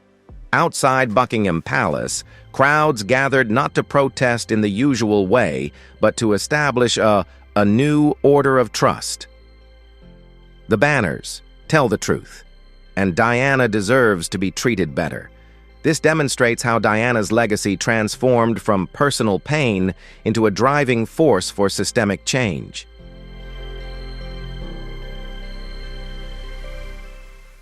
S1: Outside Buckingham Palace, crowds gathered not to protest in the usual way, but to establish a new order of trust. The banners tell the truth, and Diana deserves to be treated better. This demonstrates how Diana's legacy transformed from personal pain into a driving force for systemic change.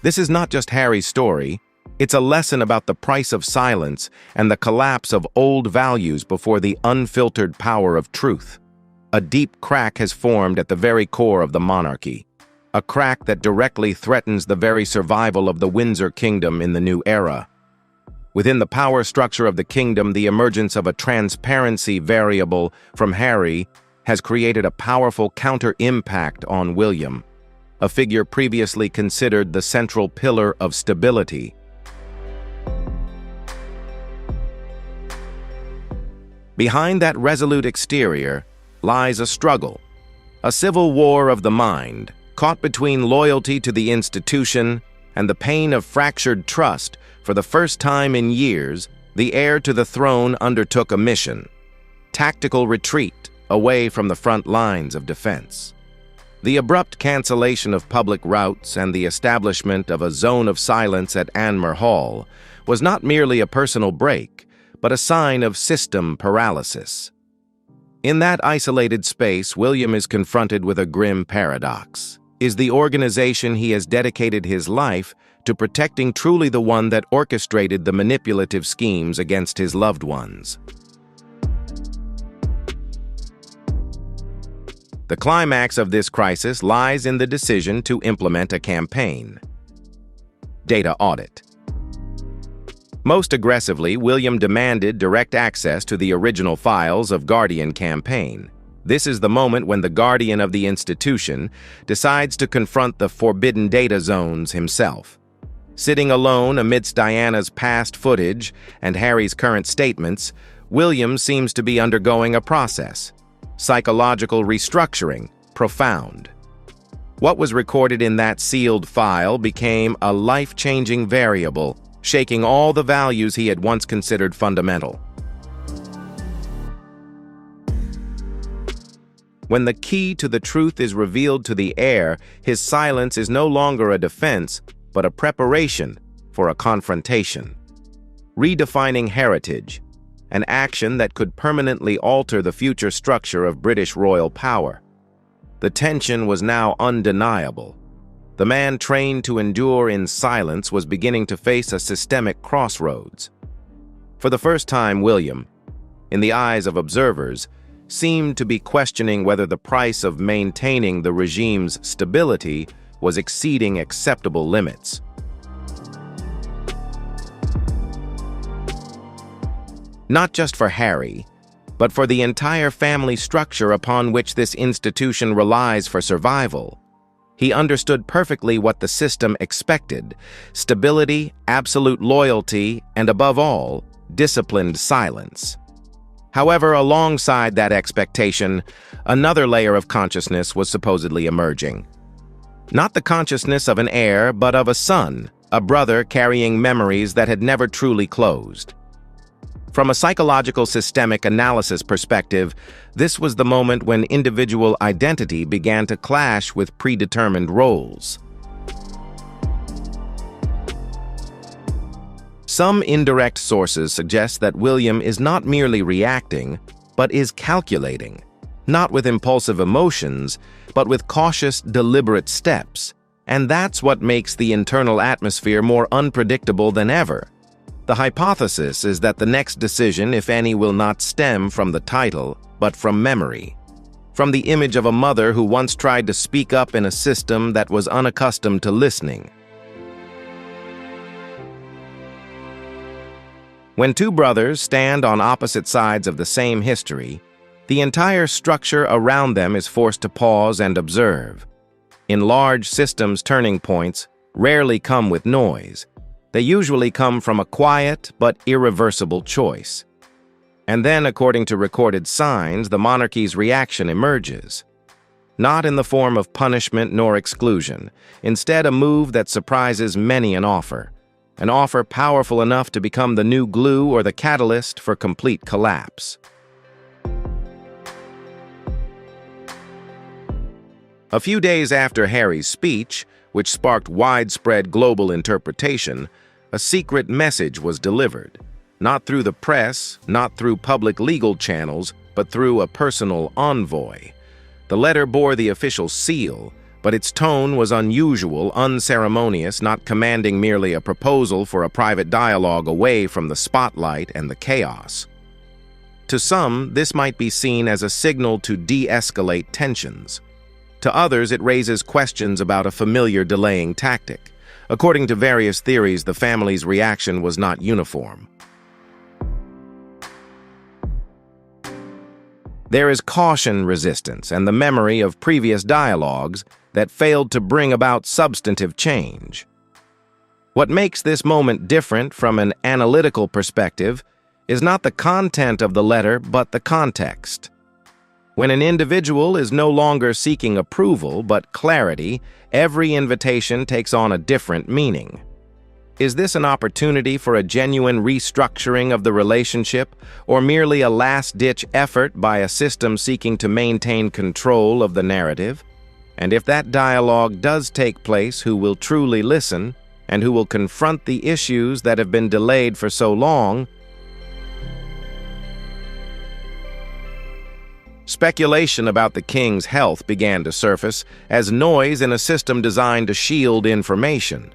S1: This is not just Harry's story. It's a lesson about the price of silence and the collapse of old values before the unfiltered power of truth. A deep crack has formed at the very core of the monarchy, a crack that directly threatens the very survival of the Windsor kingdom in the new era. Within the power structure of the kingdom, the emergence of a transparency variable from Harry has created a powerful counter-impact on William, a figure previously considered the central pillar of stability. Behind that resolute exterior lies a struggle, a civil war of the mind, caught between loyalty to the institution and the pain of fractured trust. For the first time in years, the heir to the throne undertook a mission: tactical retreat away from the front lines of defense. The abrupt cancellation of public routes and the establishment of a zone of silence at Anmer Hall was not merely a personal break, but a sign of system paralysis. In that isolated space, William is confronted with a grim paradox. is the organization he has dedicated his life to protecting, truly the one that orchestrated the manipulative schemes against his loved ones. The climax of this crisis lies in the decision to implement a campaign. Data audit. Most aggressively, William demanded direct access to the original files of Guardian campaign. This is the moment when the guardian of the institution decides to confront the forbidden data zones himself. Sitting alone amidst Diana's past footage and Harry's current statements, William seems to be undergoing a process. Psychological restructuring, profound. What was recorded in that sealed file became a life-changing variable, shaking all the values he had once considered fundamental. When the key to the truth is revealed to the heir, his silence is no longer a defense, but a preparation for a confrontation. Redefining heritage, an action that could permanently alter the future structure of British royal power. The tension was now undeniable. The man trained to endure in silence was beginning to face a systemic crossroads. For the first time, William, in the eyes of observers, seemed to be questioning whether the price of maintaining the regime's stability was exceeding acceptable limits. Not just for Harry, but for the entire family structure upon which this institution relies for survival. He understood perfectly what the system expected: stability, absolute loyalty, and above all, disciplined silence. However, alongside that expectation, another layer of consciousness was supposedly emerging. Not the consciousness of an heir, but of a son, a brother carrying memories that had never truly closed. From a psychological systemic analysis perspective, this was the moment when individual identity began to clash with predetermined roles. Some indirect sources suggest that William is not merely reacting, but is calculating, not with impulsive emotions, but with cautious, deliberate steps. And that's what makes the internal atmosphere more unpredictable than ever. The hypothesis is that the next decision, if any, will not stem from the title, but from memory. From the image of a mother who once tried to speak up in a system that was unaccustomed to listening. When two brothers stand on opposite sides of the same history, the entire structure around them is forced to pause and observe. In large systems, turning points rarely come with noise. They usually come from a quiet but irreversible choice. And then, according to recorded signs, the monarchy's reaction emerges. Not in the form of punishment nor exclusion, instead a move that surprises many an offer powerful enough to become the new glue or the catalyst for complete collapse. A few days after Harry's speech, which sparked widespread global interpretation, a secret message was delivered. Not through the press, not through public legal channels, but through a personal envoy. The letter bore the official seal, but its tone was unusual, unceremonious, not commanding merely a proposal for a private dialogue away from the spotlight and the chaos. To some, this might be seen as a signal to de-escalate tensions. To others, it raises questions about a familiar delaying tactic. According to various theories, the family's reaction was not uniform. There is caution resistance and the memory of previous dialogues that failed to bring about substantive change. What makes this moment different from an analytical perspective is not the content of the letter, but the context. When an individual is no longer seeking approval but clarity, every invitation takes on a different meaning. Is this an opportunity for a genuine restructuring of the relationship, or merely a last-ditch effort by a system seeking to maintain control of the narrative? And if that dialogue does take place, who will truly listen, and who will confront the issues that have been delayed for so long? Speculation about the king's health began to surface as noise in a system designed to shield information.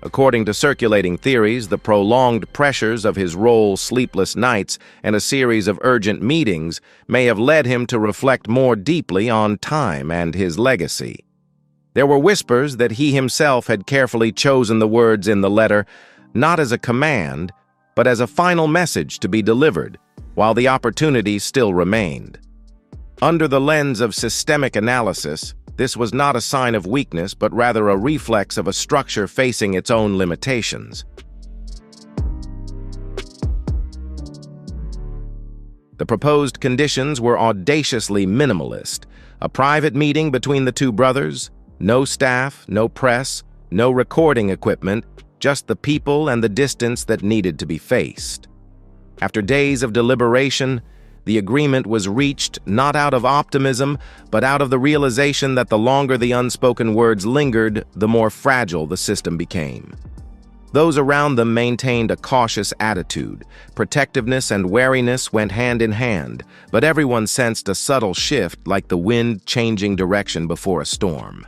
S1: According to circulating theories, the prolonged pressures of his role, sleepless nights, and a series of urgent meetings may have led him to reflect more deeply on time and his legacy. There were whispers that he himself had carefully chosen the words in the letter, not as a command, but as a final message to be delivered, while the opportunity still remained. Under the lens of systemic analysis, this was not a sign of weakness, but rather a reflex of a structure facing its own limitations. The proposed conditions were audaciously minimalist. A private meeting between the two brothers, no staff, no press, no recording equipment, just the people and the distance that needed to be faced. After days of deliberation, the agreement was reached not out of optimism, but out of the realization that the longer the unspoken words lingered, the more fragile the system became. Those around them maintained a cautious attitude. Protectiveness and wariness went hand in hand, but everyone sensed a subtle shift like the wind changing direction before a storm.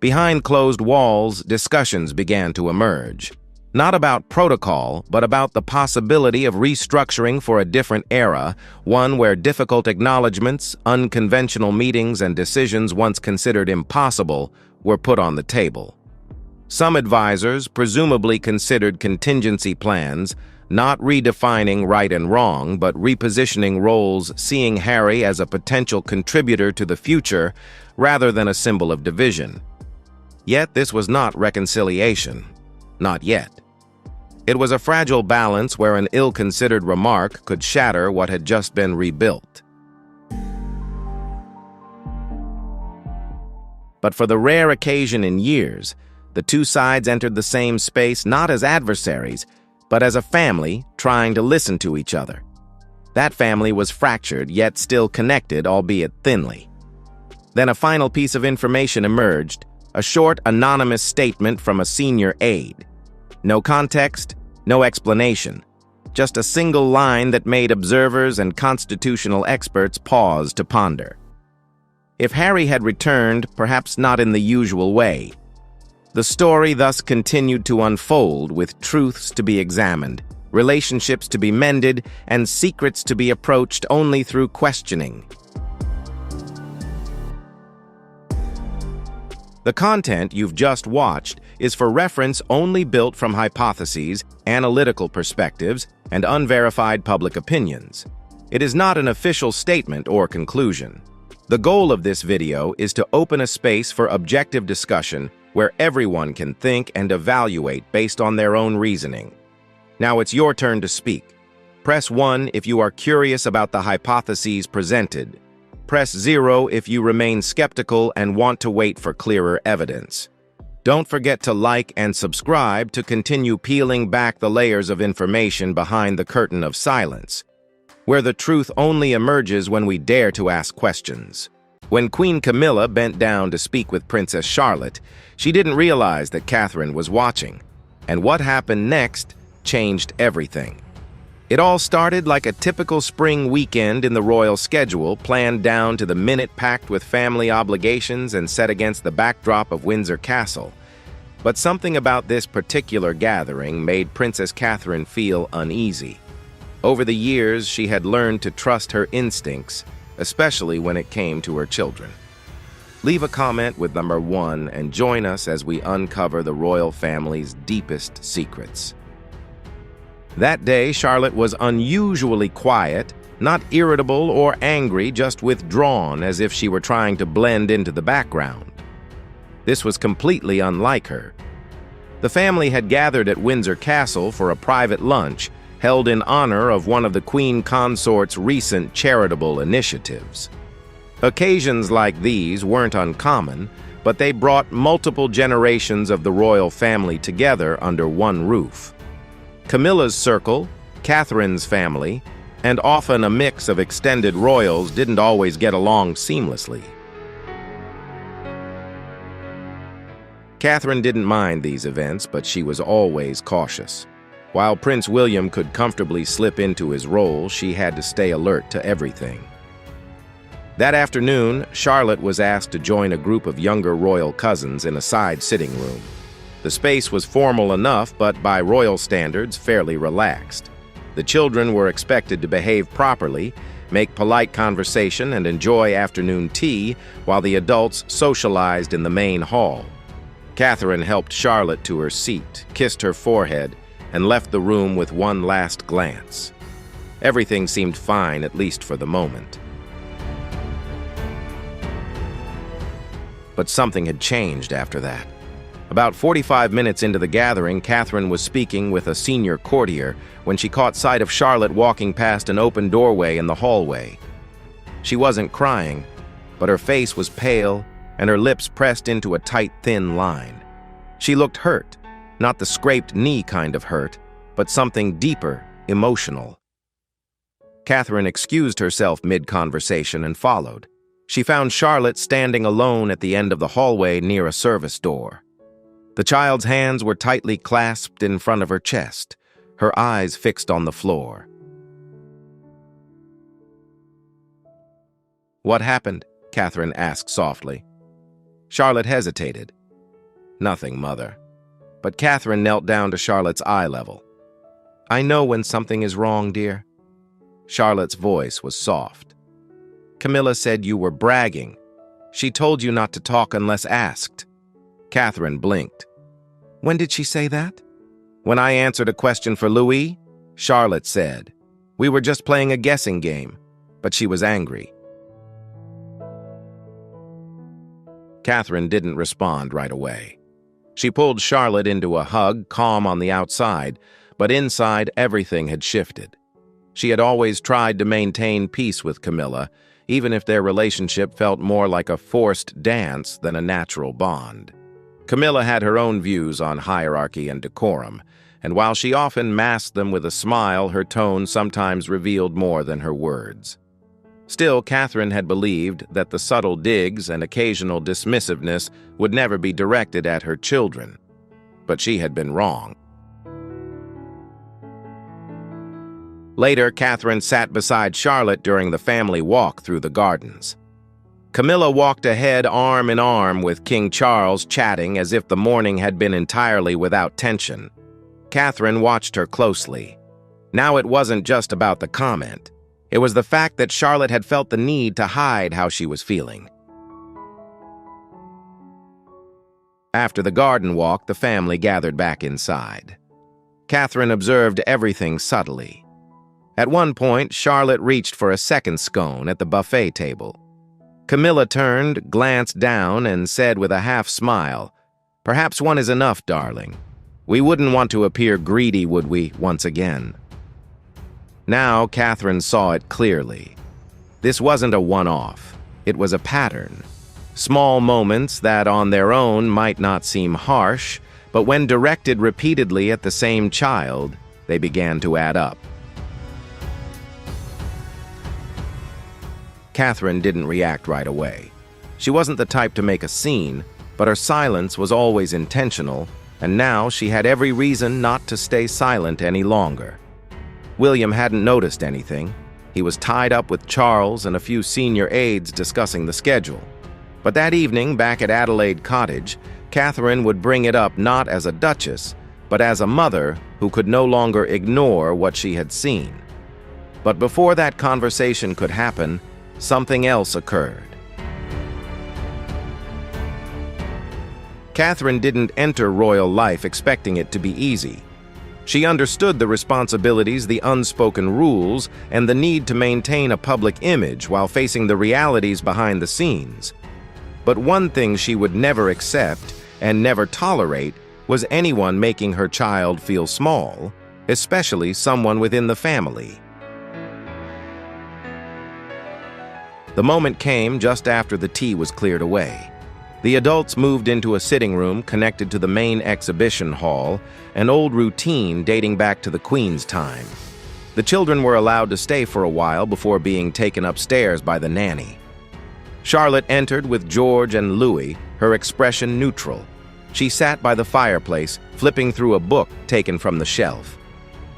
S1: Behind closed walls, discussions began to emerge. Not about protocol, but about the possibility of restructuring for a different era, one where difficult acknowledgments, unconventional meetings, and decisions once considered impossible were put on the table. Some advisors presumably considered contingency plans, not redefining right and wrong, but repositioning roles, seeing Harry as a potential contributor to the future rather than a symbol of division. Yet this was not reconciliation. Not yet. It was a fragile balance where an ill-considered remark could shatter what had just been rebuilt. But for the rare occasion in years, the two sides entered the same space not as adversaries, but as a family trying to listen to each other. That family was fractured, yet still connected, albeit thinly. Then a final piece of information emerged, a short, anonymous statement from a senior aide. No context, no explanation, just a single line that made observers and constitutional experts pause to ponder. If Harry had returned, perhaps not in the usual way. The story thus continued to unfold, with truths to be examined, relationships to be mended, and secrets to be approached only through questioning. The content you've just watched is for reference only built from hypotheses, analytical perspectives, and unverified public opinions. It is not an official statement or conclusion. The goal of this video is to open a space for objective discussion where everyone can think and evaluate based on their own reasoning. Now it's your turn to speak. Press 1 if you are curious about the hypotheses presented. Press 0 if you remain skeptical and want to wait for clearer evidence. Don't forget to like and subscribe to continue peeling back the layers of information behind the curtain of silence, where the truth only emerges when we dare to ask questions. When Queen Camilla bent down to speak with Princess Charlotte, she didn't realize that Catherine was watching, and what happened next changed everything. It all started like a typical spring weekend in the royal schedule, planned down to the minute, packed with family obligations and set against the backdrop of Windsor Castle. But something about this particular gathering made Princess Catherine feel uneasy. Over the years, she had learned to trust her instincts, especially when it came to her children. Leave a comment with number 1 and join us as we uncover the royal family's deepest secrets. That day, Charlotte was unusually quiet, not irritable or angry, just withdrawn, as if she were trying to blend into the background. This was completely unlike her. The family had gathered at Windsor Castle for a private lunch, held in honor of one of the Queen Consort's recent charitable initiatives. Occasions like these weren't uncommon, but they brought multiple generations of the royal family together under one roof. Camilla's circle, Catherine's family, and often a mix of extended royals didn't always get along seamlessly. Catherine didn't mind these events, but she was always cautious. While Prince William could comfortably slip into his role, she had to stay alert to everything. That afternoon, Charlotte was asked to join a group of younger royal cousins in a side sitting room. The space was formal enough, but by royal standards, fairly relaxed. The children were expected to behave properly, make polite conversation, and enjoy afternoon tea, while the adults socialized in the main hall. Catherine helped Charlotte to her seat, kissed her forehead, and left the room with one last glance. Everything seemed fine, at least for the moment. But something had changed after that. About 45 minutes into the gathering, Catherine was speaking with a senior courtier when she caught sight of Charlotte walking past an open doorway in the hallway. She wasn't crying, but her face was pale and her lips pressed into a tight, thin line. She looked hurt, not the scraped knee kind of hurt, but something deeper, emotional. Catherine excused herself mid-conversation and followed. She found Charlotte standing alone at the end of the hallway near a service door. The child's hands were tightly clasped in front of her chest, her eyes fixed on the floor. "What happened?" Catherine asked softly. Charlotte hesitated. "Nothing, Mother." But Catherine knelt down to Charlotte's eye level. "I know when something is wrong, dear." Charlotte's voice was soft. "Camilla said you were bragging. She told you not to talk unless asked." Catherine blinked. "When did she say that?" "When I answered a question for Louis," Charlotte said. "We were just playing a guessing game," but she was angry. Catherine didn't respond right away. She pulled Charlotte into a hug, calm on the outside, but inside everything had shifted. She had always tried to maintain peace with Camilla, even if their relationship felt more like a forced dance than a natural bond. Camilla had her own views on hierarchy and decorum, and while she often masked them with a smile, her tone sometimes revealed more than her words. Still, Catherine had believed that the subtle digs and occasional dismissiveness would never be directed at her children. But she had been wrong. Later, Catherine sat beside Charlotte during the family walk through the gardens. Camilla walked ahead arm in arm with King Charles, chatting as if the morning had been entirely without tension. Catherine watched her closely. Now it wasn't just about the comment. It was the fact that Charlotte had felt the need to hide how she was feeling. After the garden walk, the family gathered back inside. Catherine observed everything subtly. At one point, Charlotte reached for a second scone at the buffet table. Camilla turned, glanced down, and said with a half-smile, "Perhaps one is enough, darling. We wouldn't want to appear greedy, would we, once again?" Now, Catherine saw it clearly. This wasn't a one-off. It was a pattern. Small moments that on their own might not seem harsh, but when directed repeatedly at the same child, they began to add up. Catherine didn't react right away. She wasn't the type to make a scene, but her silence was always intentional, and now she had every reason not to stay silent any longer. William hadn't noticed anything. He was tied up with Charles and a few senior aides discussing the schedule. But that evening, back at Adelaide Cottage, Catherine would bring it up not as a duchess, but as a mother who could no longer ignore what she had seen. But before that conversation could happen, something else occurred. Catherine didn't enter royal life expecting it to be easy. She understood the responsibilities, the unspoken rules, and the need to maintain a public image while facing the realities behind the scenes. But one thing she would never accept and never tolerate was anyone making her child feel small, especially someone within the family. The moment came just after the tea was cleared away. The adults moved into a sitting room connected to the main exhibition hall, an old routine dating back to the Queen's time. The children were allowed to stay for a while before being taken upstairs by the nanny. Charlotte entered with George and Louis, her expression neutral. She sat by the fireplace, flipping through a book taken from the shelf.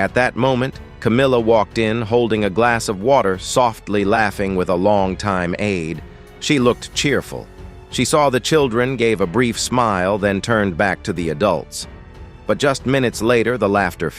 S1: At that moment, Camilla walked in holding a glass of water, softly laughing with a long-time aide. She looked cheerful. She saw the children, gave a brief smile, then turned back to the adults. But just minutes later, the laughter